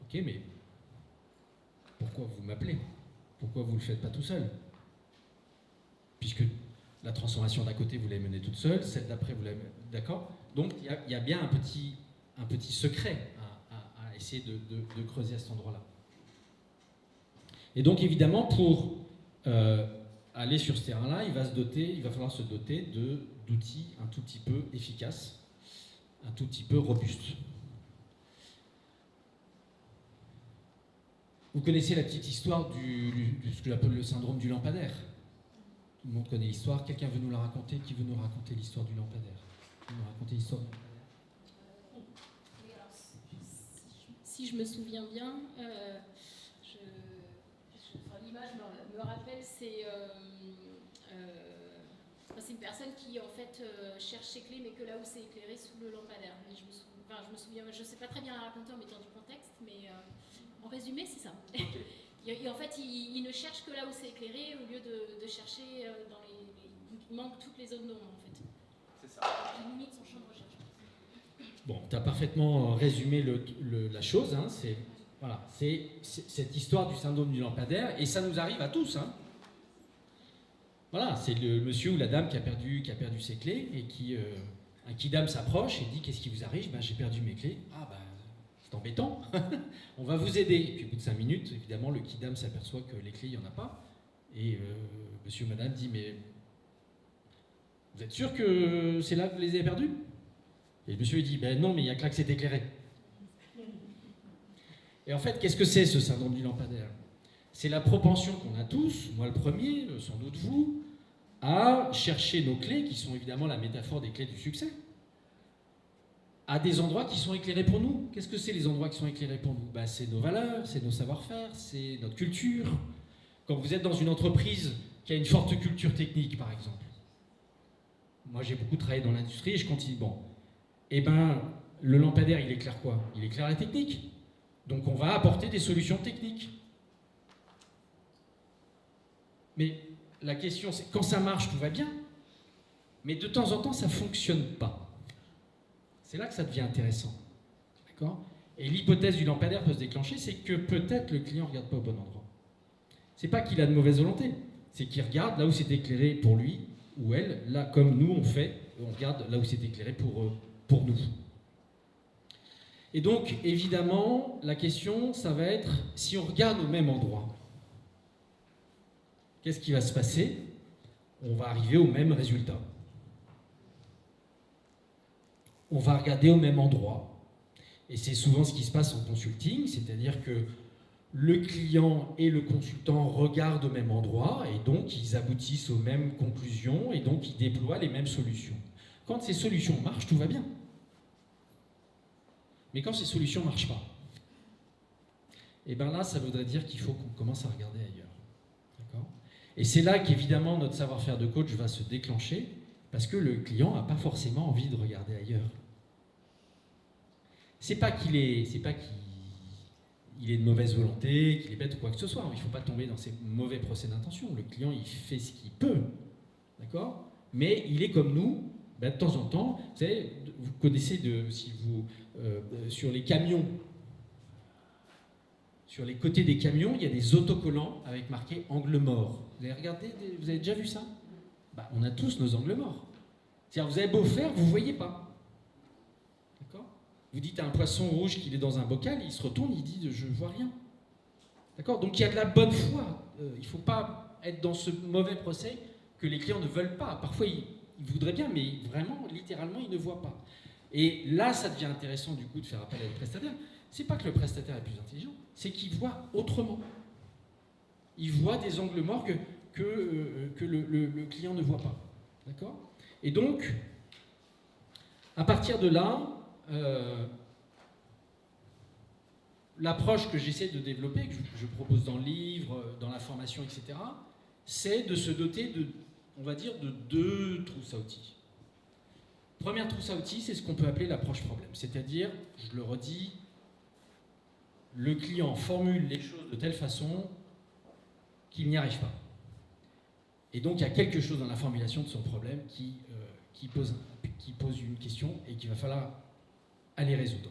Ok, mais pourquoi vous m'appelez? Pourquoi vous ne le faites pas tout seul? Puisque la transformation d'à côté, vous l'avez menée toute seule, celle d'après, vous l'avez... D'accord? Donc, il y a bien un petit secret à essayer de creuser à cet endroit-là. Et donc, évidemment, pour aller sur ce terrain-là, il va falloir se doter d'outils un tout petit peu efficaces, un tout petit peu robustes. Vous connaissez la petite histoire de ce que j'appelle le syndrome du lampadaire. Tout le monde connaît l'histoire. Quelqu'un veut nous la raconter? Qui veut nous raconter l'histoire du lampadaire? Qui veut nous raconter l'histoire du lampadaire? Oui, alors, si je me souviens bien, l'image me rappelle, c'est une personne qui en fait cherche ses clés, mais que là où c'est éclairé sous le lampadaire. Mais je me souviens, je ne sais pas très bien la raconter en mettant du contexte, mais en résumé, c'est ça. Et en fait, il ne cherche que là où c'est éclairé, au lieu de chercher dans les... Il manque toutes les zones d'ombre, en fait. C'est ça. Il limite son champ de recherche. Bon, tu as parfaitement résumé la chose. Hein, c'est cette histoire du syndrome du lampadaire, et ça nous arrive à tous. Hein. Voilà, c'est le monsieur ou la dame qui a perdu ses clés, et un kidam s'approche et dit: qu'est-ce qui vous arrive? Ben, j'ai perdu mes clés. Ah ben, c'est embêtant. On va vous aider. Et puis au bout de 5 minutes, évidemment, le kidam s'aperçoit que les clés, il n'y en a pas. Et monsieur ou madame dit: mais vous êtes sûr que c'est là que vous les avez perdues? Et le monsieur lui dit: ben non, mais il n'y a que là que c'est éclairé. Et en fait, qu'est-ce que c'est ce syndrome du lampadaire? C'est la propension qu'on a tous, moi le premier, sans doute vous, à chercher nos clés, qui sont évidemment la métaphore des clés du succès, à des endroits qui sont éclairés pour nous. Qu'est-ce que c'est les endroits qui sont éclairés pour nous? Ben, c'est nos valeurs, c'est nos savoir-faire, c'est notre culture. Quand vous êtes dans une entreprise qui a une forte culture technique, par exemple. Moi, j'ai beaucoup travaillé dans l'industrie et je continue. Bon, eh ben, le lampadaire, il éclaire quoi? Il éclaire la technique. Donc, on va apporter des solutions techniques. Mais la question, c'est quand ça marche, tout va bien. Mais de temps en temps, ça ne fonctionne pas. C'est là que ça devient intéressant. D'accord? Et l'hypothèse du lampadaire peut se déclencher, c'est que peut-être le client ne regarde pas au bon endroit. C'est pas qu'il a de mauvaise volonté, c'est qu'il regarde là où c'est éclairé pour lui ou elle, là comme nous on fait, on regarde là où c'est éclairé pour nous. Et donc, évidemment, la question, ça va être, si on regarde au même endroit, qu'est-ce qui va se passer? On va arriver au même résultat. On va regarder au même endroit. Et c'est souvent ce qui se passe en consulting, c'est-à-dire que le client et le consultant regardent au même endroit, et donc ils aboutissent aux mêmes conclusions, et donc ils déploient les mêmes solutions. Quand ces solutions marchent, tout va bien. Mais quand ces solutions ne marchent pas, et bien là, ça voudrait dire qu'il faut qu'on commence à regarder ailleurs. D'accord ? Et c'est là qu'évidemment notre savoir-faire de coach va se déclencher, parce que le client n'a pas forcément envie de regarder ailleurs. C'est pas qu'il est de mauvaise volonté, qu'il est bête ou quoi que ce soit. Il ne faut pas tomber dans ces mauvais procès d'intention. Le client, il fait ce qu'il peut. D'accord ? Mais il est comme nous. Ben, de temps en temps, vous savez, vous connaissez, sur les camions, sur les côtés des camions, il y a des autocollants avec marqué « angle mort ». Vous avez regardé, vous avez déjà vu ça ? Ben, on a tous nos angles morts. C'est-à-dire, vous avez beau faire, vous ne voyez pas. D'accord ? Vous dites à un poisson rouge qu'il est dans un bocal, il se retourne, il dit « je ne vois rien ». D'accord ? Donc il y a de la bonne foi. Il ne faut pas être dans ce mauvais procès que les clients ne veulent pas. Parfois, ils voudraient bien, mais vraiment, littéralement, ils ne voient pas. Et là, ça devient intéressant du coup de faire appel à des prestataires. C'est pas que le prestataire est plus intelligent, c'est qu'il voit autrement. Il voit des angles morts que le client ne voit pas. D'accord ? Et donc, à partir de là, l'approche que j'essaie de développer, que je propose dans le livre, dans la formation, etc., c'est de se doter de, on va dire, de 2 trousses à outils. Première trousse à outils, c'est ce qu'on peut appeler l'approche problème. C'est-à-dire, je le redis, le client formule les choses de telle façon qu'il n'y arrive pas. Et donc, il y a quelque chose dans la formulation de son problème qui pose une question et qu'il va falloir aller résoudre.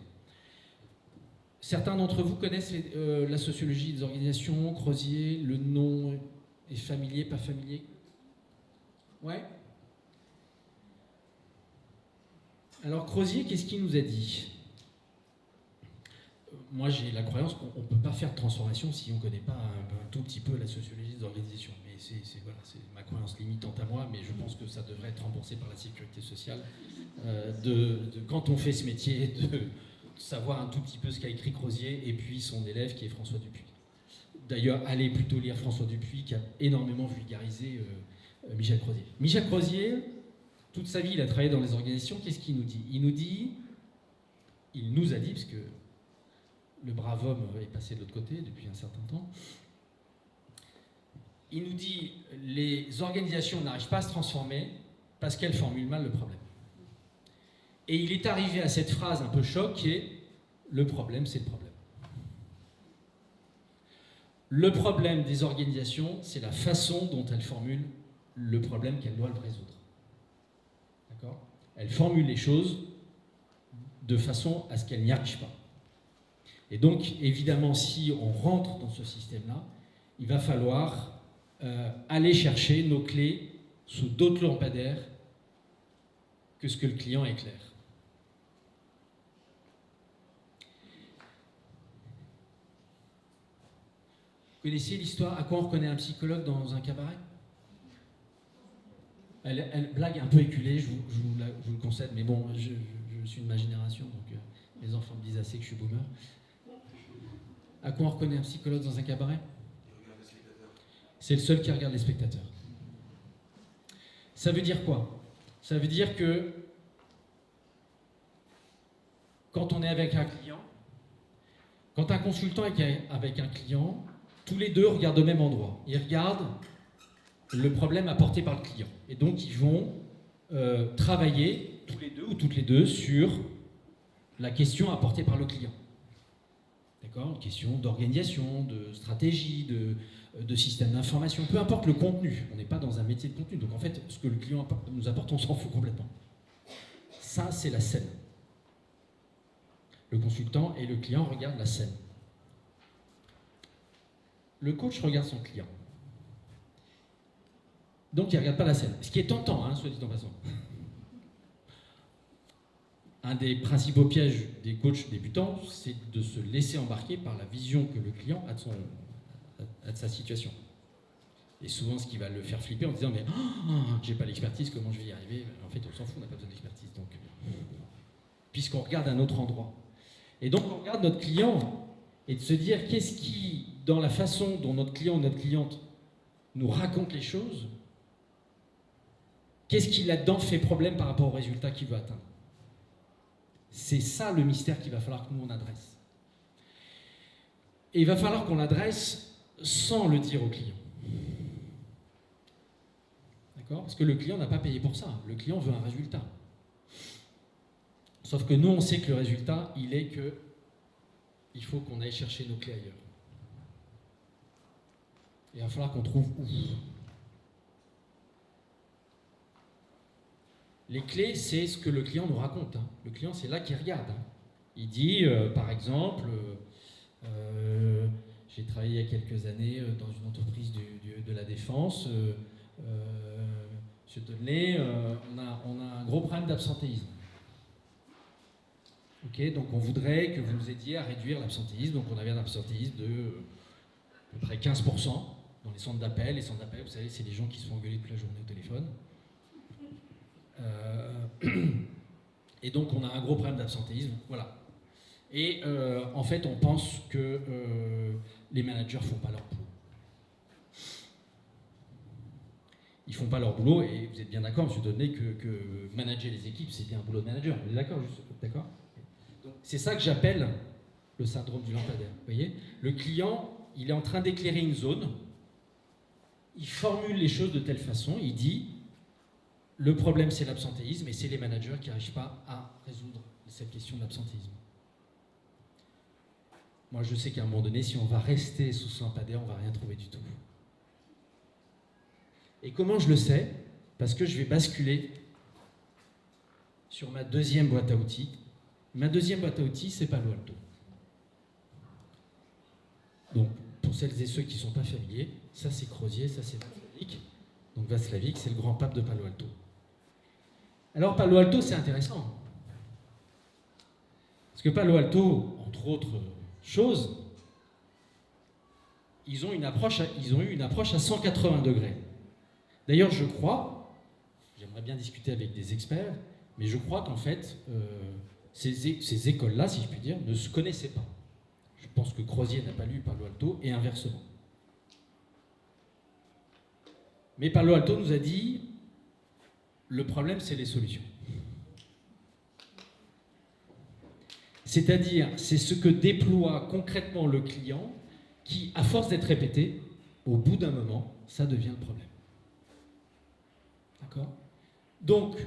Certains d'entre vous connaissent la sociologie des organisations, Crozier, le nom est familier, pas familier? Ouais? Alors Crozier, qu'est-ce qu'il nous a dit? Moi, j'ai la croyance qu'on ne peut pas faire de transformation si on ne connaît pas un tout petit peu la sociologie des organisations. Mais c'est ma croyance limitante à moi, mais je pense que ça devrait être remboursé par la sécurité sociale. Quand on fait ce métier, de savoir un tout petit peu ce qu'a écrit Crozier et puis son élève qui est François Dupuis. D'ailleurs, allez plutôt lire François Dupuis qui a énormément vulgarisé Michel Crozier. Michel Crozier, toute sa vie, il a travaillé dans les organisations. Qu'est-ce qu'il nous dit? Il nous a dit, parce que le brave homme est passé de l'autre côté depuis un certain temps, il nous dit les organisations n'arrivent pas à se transformer parce qu'elles formulent mal le problème. Et il est arrivé à cette phrase un peu choc qui est le problème, c'est le problème. Le problème des organisations, c'est la façon dont elles formulent le problème qu'elles doivent résoudre. D'accord? Elles formulent les choses de façon à ce qu'elles n'y arrivent pas. Et donc, évidemment, si on rentre dans ce système-là, il va falloir aller chercher nos clés sous d'autres lampadaires que ce que le client éclaire. Vous connaissez l'histoire à quoi on reconnaît un psychologue dans un cabaret? Elle blague un peu éculée, je vous le concède, mais bon, je suis de ma génération, donc les enfants me disent assez que je suis boomer. À quoi on reconnaît un psychologue dans un cabaret? C'est le seul qui regarde les spectateurs. Ça veut dire quoi? Ça veut dire que quand on est avec un client, quand un consultant est avec un client, tous les deux regardent au même endroit. Ils regardent le problème apporté par le client. Et donc, ils vont travailler tous les deux ou toutes les deux sur la question apportée par le client. D'accord? Une question d'organisation, de stratégie, de système d'information, peu importe le contenu. On n'est pas dans un métier de contenu. Donc, en fait, ce que le client nous apporte, on s'en fout complètement. Ça, c'est la scène. Le consultant et le client regardent la scène. Le coach regarde son client. Donc, il ne regarde pas la scène. Ce qui est tentant, hein, soit dit en passant. Un des principaux pièges des coachs débutants, c'est de se laisser embarquer par la vision que le client a de sa situation. Et souvent, ce qui va le faire flipper en disant « mais j'ai pas l'expertise, comment je vais y arriver ?» En fait, on s'en fout, on n'a pas besoin d'expertise. Donc, puisqu'on regarde un autre endroit. Et donc, on regarde notre client et de se dire qu'est-ce qui, dans la façon dont notre client ou notre cliente nous raconte les choses, qu'est-ce qui là-dedans fait problème par rapport au résultat qu'il veut atteindre? C'est ça le mystère qu'il va falloir que nous on adresse. Et il va falloir qu'on l'adresse sans le dire au client. D'accord? Parce que le client n'a pas payé pour ça. Le client veut un résultat. Sauf que nous, on sait que le résultat, il est que il faut qu'on aille chercher nos clés ailleurs. Et il va falloir qu'on trouve où. Les clés, c'est ce que le client nous raconte. Hein. Le client, c'est là qu'il regarde. Hein. Il dit, par exemple, j'ai travaillé il y a quelques années dans une entreprise de la défense. Monsieur Tonley, on a un gros problème d'absentéisme. Ok, donc on voudrait que vous nous aidiez à réduire l'absentéisme. Donc on avait un absentéisme de à peu près 15% dans les centres d'appel. Les centres d'appel, vous savez, c'est les gens qui se font engueuler toute la journée au téléphone. Et donc on a un gros problème d'absentéisme, voilà. Et en fait on pense que les managers font pas leur boulot. Ils font pas leur boulot et vous êtes bien d'accord, M. Tonley, que manager les équipes c'est bien un boulot de manager. Vous êtes d'accord? Donc c'est ça que j'appelle le syndrome du lampadaire. Vous voyez, le client, il est en train d'éclairer une zone, il formule les choses de telle façon, il dit le problème c'est l'absentéisme et c'est les managers qui n'arrivent pas à résoudre cette question de l'absentéisme. Moi je sais qu'à un moment donné, si on va rester sous ce lampadaire, on ne va rien trouver du tout. Et comment je le sais? Parce que je vais basculer sur ma deuxième boîte à outils. Ma deuxième boîte à outils, c'est Palo Alto. Donc, pour celles et ceux qui ne sont pas familiers, ça c'est Crozier, ça c'est Václavic. Donc Václavic, c'est le grand pape de Palo Alto. Alors Palo Alto, c'est intéressant. Parce que Palo Alto, entre autres choses, ils ont eu une approche à 180 degrés. D'ailleurs, je crois, j'aimerais bien discuter avec des experts, mais je crois qu'en fait, ces écoles-là, si je puis dire, ne se connaissaient pas. Je pense que Crozier n'a pas lu Palo Alto et inversement. Mais Palo Alto nous a dit, le problème, c'est les solutions. C'est-à-dire, c'est ce que déploie concrètement le client qui, à force d'être répété, au bout d'un moment, ça devient le problème. D'accord? Donc,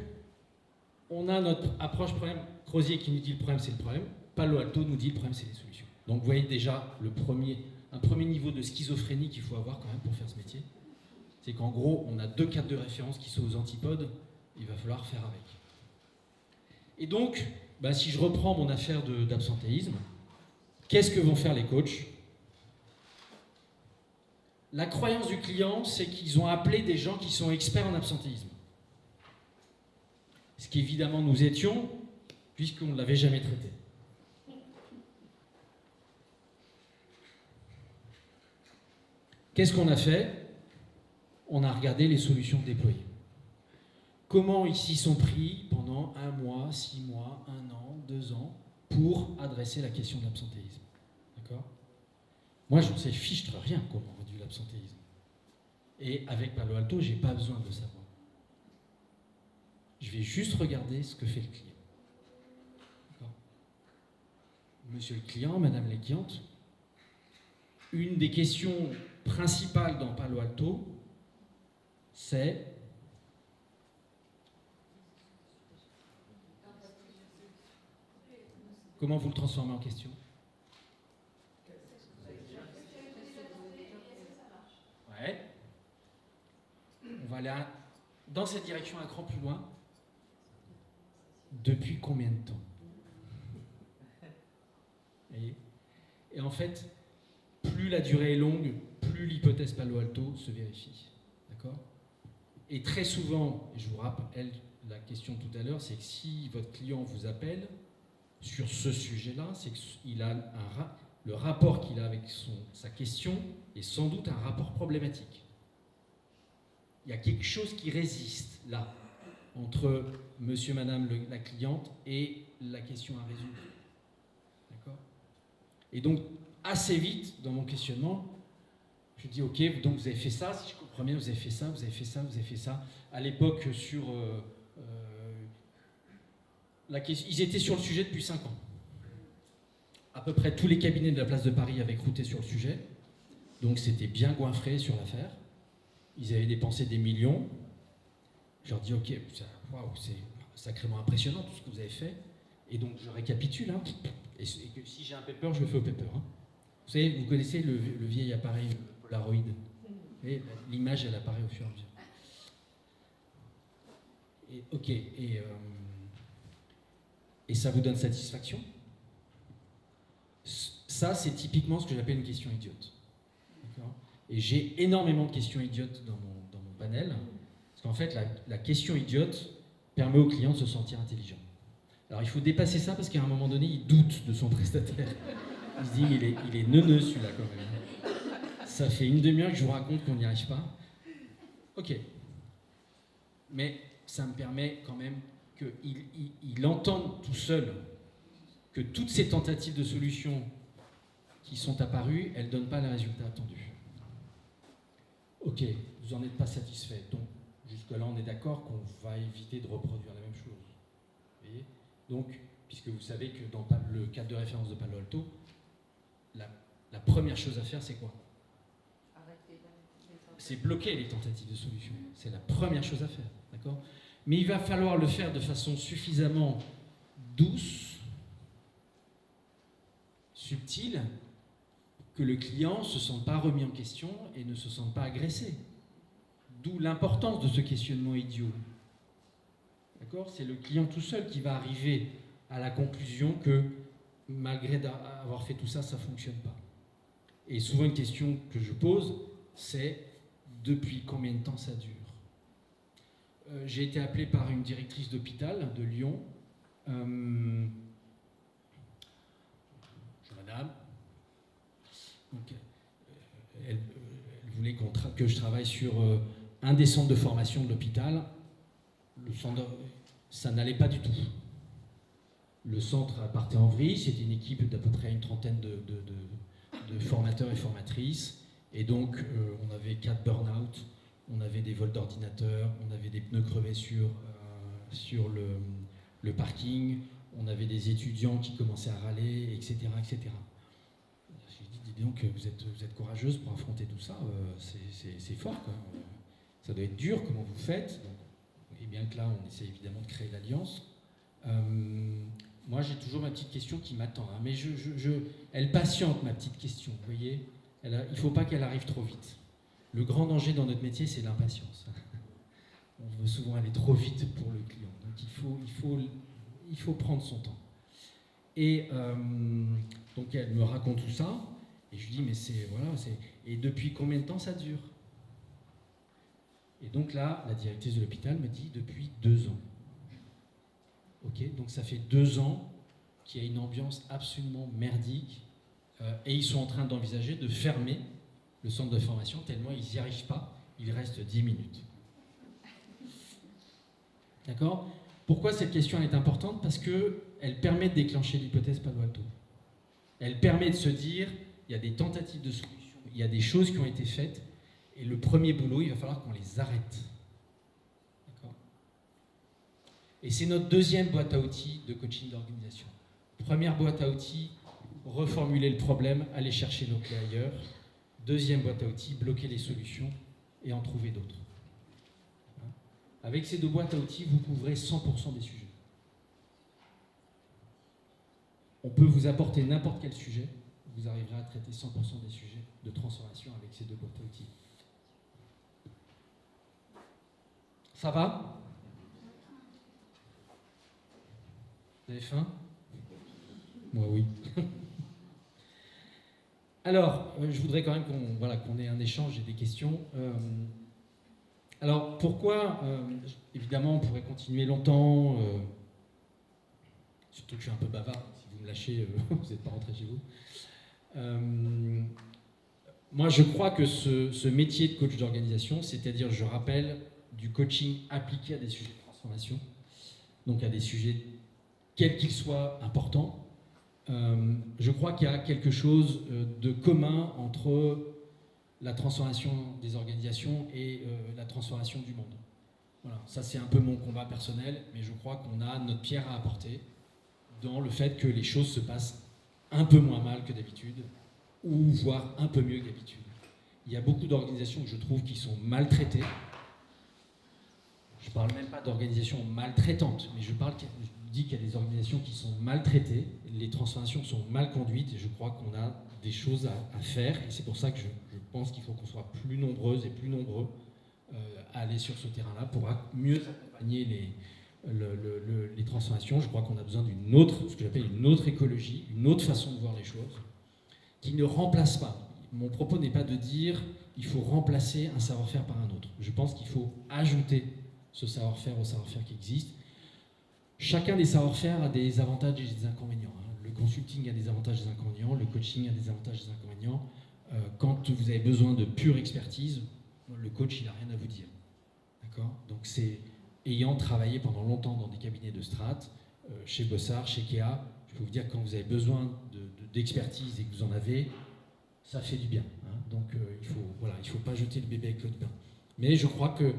on a notre approche problème. Crozier qui nous dit le problème, c'est le problème. Palo Alto nous dit le problème, c'est les solutions. Donc, vous voyez déjà un premier niveau de schizophrénie qu'il faut avoir quand même pour faire ce métier. C'est qu'en gros, on a deux cadres de référence qui sont aux antipodes. Il va falloir faire avec. Et donc, si je reprends mon affaire d'absentéisme, qu'est-ce que vont faire les coachs? La croyance du client, c'est qu'ils ont appelé des gens qui sont experts en absentéisme. Ce qu'évidemment nous étions, puisqu'on ne l'avait jamais traité. Qu'est-ce qu'on a fait? On a regardé les solutions déployées. Comment ils s'y sont pris pendant 1 mois, 6 mois, 1 an, 2 ans, pour adresser la question de l'absentéisme. D'accord? Moi, je ne sais fichtre rien comment on réduit l'absentéisme. Et avec Palo Alto, je n'ai pas besoin de le savoir. Je vais juste regarder ce que fait le client. D'accord? Monsieur le client, madame la cliente, une des questions principales dans Palo Alto, c'est comment vous le transformez en question? Ouais. On va aller dans cette direction un cran plus loin. Depuis combien de temps? Et en fait, plus la durée est longue, plus l'hypothèse Palo Alto se vérifie. D'accord? Et très souvent, je vous rappelle la question de tout à l'heure, c'est que si votre client vous appelle sur ce sujet-là, c'est qu'il a le rapport qu'il a avec sa question est sans doute un rapport problématique. Il y a quelque chose qui résiste là, entre monsieur, madame, la cliente et la question à résoudre. D'accord? Et donc, assez vite, dans mon questionnement, je dis, ok, donc vous avez fait ça, si je comprends bien, vous avez fait ça, vous avez fait ça, vous avez fait ça. À l'époque, ils étaient sur le sujet depuis 5 ans. À peu près tous les cabinets de la place de Paris avaient croûté sur le sujet, donc c'était bien goinfré sur l'affaire. Ils avaient dépensé des millions. Je leur dis, ok, waouh, c'est sacrément impressionnant tout ce que vous avez fait. Et donc je récapitule, hein, et que si j'ai un paper, je le fais au paper. Hein. Vous savez, vous connaissez le vieil appareil, le Polaroid. Et l'image, elle apparaît au fur et à mesure. Et, ok, et ça vous donne satisfaction? Ça, c'est typiquement ce que j'appelle une question idiote. D'accord? Et j'ai énormément de questions idiotes dans mon panel, parce qu'en fait, la question idiote permet au client de se sentir intelligent. Alors, il faut dépasser ça, parce qu'à un moment donné, il doute de son prestataire. Il se dit, mais il est neuneux celui-là quand même. Ça fait une demi-heure que je vous raconte qu'on n'y arrive pas. Ok. Mais ça me permet quand même qu'il entende tout seul que toutes ces tentatives de solutions qui sont apparues, elles ne donnent pas les résultats attendus. Ok, vous n'en êtes pas satisfait. Donc, jusque-là, on est d'accord qu'on va éviter de reproduire la même chose. Vous voyez? Donc, puisque vous savez que dans le cadre de référence de Palo Alto, la première chose à faire, c'est quoi? C'est bloquer les tentatives de solution. C'est la première chose à faire, d'accord? Mais il va falloir le faire de façon suffisamment douce, subtile, que le client ne se sente pas remis en question et ne se sente pas agressé. D'où l'importance de ce questionnement idiot. D'accord? C'est le client tout seul qui va arriver à la conclusion que, malgré avoir fait tout ça, ça ne fonctionne pas. Et souvent, une question que je pose, c'est depuis combien de temps ça dure? J'ai été appelé par une directrice d'hôpital de Lyon. Bonjour madame. Donc, elle voulait que je travaille sur un des centres de formation de l'hôpital. Ça n'allait pas du tout. Le centre partait en vrille, c'était une équipe d'à peu près une trentaine de formateurs et formatrices. Et donc, on avait 4 burn-out, on avait des vols d'ordinateurs, on avait des pneus crevés sur le parking, on avait des étudiants qui commençaient à râler, etc. etc. J'ai dit, dis donc, vous êtes courageuse pour affronter tout ça, c'est fort, quoi. Ça doit être dur, comment vous faites? Et bien que là, on essaie évidemment de créer l'alliance. Moi, j'ai toujours ma petite question qui m'attend, hein, mais elle patiente, ma petite question, vous voyez? Il ne faut pas qu'elle arrive trop vite. Le grand danger dans notre métier, c'est l'impatience. On veut souvent aller trop vite pour le client. Donc il faut prendre son temps. Et donc elle me raconte tout ça, et je lui dis, mais et depuis combien de temps ça dure? Et donc là, la directrice de l'hôpital me dit, depuis 2 ans. Ok, donc ça fait 2 ans qu'il y a une ambiance absolument merdique. Et ils sont en train d'envisager de fermer le centre de formation tellement ils n'y arrivent pas. Il reste 10 minutes. D'accord? Pourquoi cette question est importante? Parce qu'elle permet de déclencher l'hypothèse Palo Alto. Elle permet de se dire, il y a des tentatives de solution, il y a des choses qui ont été faites, et le premier boulot, il va falloir qu'on les arrête. D'accord? Et c'est notre deuxième boîte à outils de coaching d'organisation. Première boîte à outils, reformuler le problème, aller chercher nos clés ailleurs. Deuxième boîte à outils, bloquer les solutions et en trouver d'autres. Avec ces 2 boîtes à outils, vous couvrez 100% des sujets. On peut vous apporter n'importe quel sujet, vous arriverez à traiter 100% des sujets de transformation avec ces 2 boîtes à outils. Ça va? Vous avez faim? Moi, oui. Alors, je voudrais quand même qu'on ait un échange et des questions. Alors, pourquoi évidemment, on pourrait continuer longtemps, surtout que je suis un peu bavard. Si vous me lâchez, vous n'êtes pas rentré chez vous. Moi, je crois que ce métier de coach d'organisation, c'est-à-dire, je rappelle, du coaching appliqué à des sujets de transformation, donc à des sujets, quels qu'ils soient, importants, je crois qu'il y a quelque chose de commun entre la transformation des organisations et la transformation du monde. Voilà, ça c'est un peu mon combat personnel, mais je crois qu'on a notre pierre à apporter dans le fait que les choses se passent un peu moins mal que d'habitude, ou voire un peu mieux que d'habitude. Il y a beaucoup d'organisations que je trouve qui sont maltraitées. Je ne parle même pas d'organisations maltraitantes, mais je dis qu'il y a des organisations qui sont maltraitées, les transformations sont mal conduites, et je crois qu'on a des choses à faire, et c'est pour ça que je pense qu'il faut qu'on soit plus nombreuses et plus nombreux à aller sur ce terrain-là pour mieux accompagner les transformations. Je crois qu'on a besoin ce que j'appelle une autre écologie, une autre façon de voir les choses, qui ne remplace pas. Mon propos n'est pas de dire il faut remplacer un savoir-faire par un autre. Je pense qu'il faut ajouter ce savoir-faire au savoir-faire qui existe. Chacun des savoir-faire a des avantages et des inconvénients. Le consulting a des avantages et des inconvénients, le coaching a des avantages et des inconvénients. Quand vous avez besoin de pure expertise, le coach, il n'a rien à vous dire. D'accord? Donc c'est, ayant travaillé pendant longtemps dans des cabinets de strat, chez Bossard, chez Kea, je peux vous dire que quand vous avez besoin d'expertise et que vous en avez, ça fait du bien. Donc il faut pas jeter le bébé avec l'eau de bain. Mais je crois que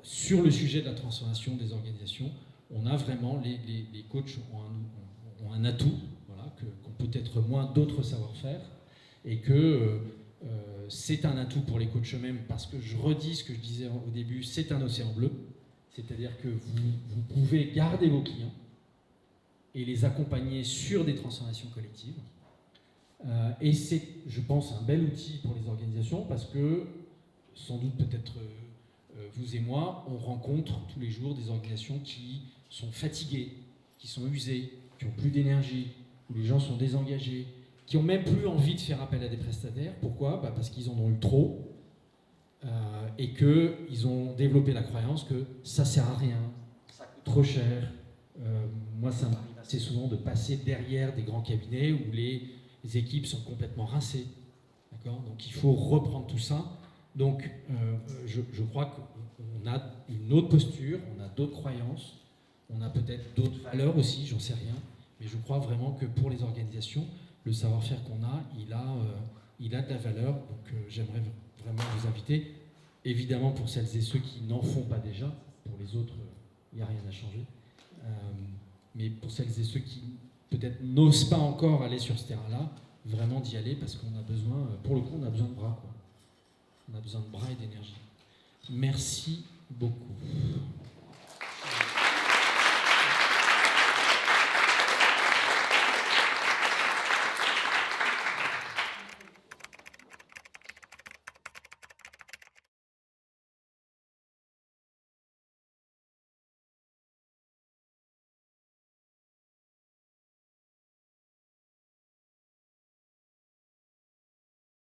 sur le sujet de la transformation des organisations, on a vraiment, les coachs ont un atout, voilà, qu'on peut être moins d'autres savoir-faire, et que c'est un atout pour les coachs eux-mêmes, parce que je redis ce que je disais au début, c'est un océan bleu, c'est-à-dire que vous pouvez garder vos clients et les accompagner sur des transformations collectives. Et c'est, je pense, un bel outil pour les organisations, parce que, sans doute peut-être vous et moi, on rencontre tous les jours des organisations qui sont fatiguées, qui sont usées, qui n'ont plus d'énergie, où les gens sont désengagés, qui n'ont même plus envie de faire appel à des prestataires. Pourquoi ? Parce qu'ils en ont eu trop, et qu'ils ont développé la croyance que ça ne sert à rien, ça coûte trop cher. Moi, ça m'arrive assez souvent de passer derrière des grands cabinets où les équipes sont complètement rincées. D'accord ? Donc il faut reprendre tout ça. Donc je crois qu'on a une autre posture, on a d'autres croyances, on a peut-être d'autres valeurs aussi, j'en sais rien. Mais je crois vraiment que pour les organisations, le savoir-faire qu'on a, il a de la valeur. Donc j'aimerais vraiment vous inviter. Évidemment, pour celles et ceux qui n'en font pas déjà, pour les autres, il n'y a rien à changer. Mais pour celles et ceux qui peut-être n'osent pas encore aller sur ce terrain-là, vraiment d'y aller, parce qu'on a besoin, pour le coup, on a besoin de bras, quoi. On a besoin de bras et d'énergie. Merci beaucoup.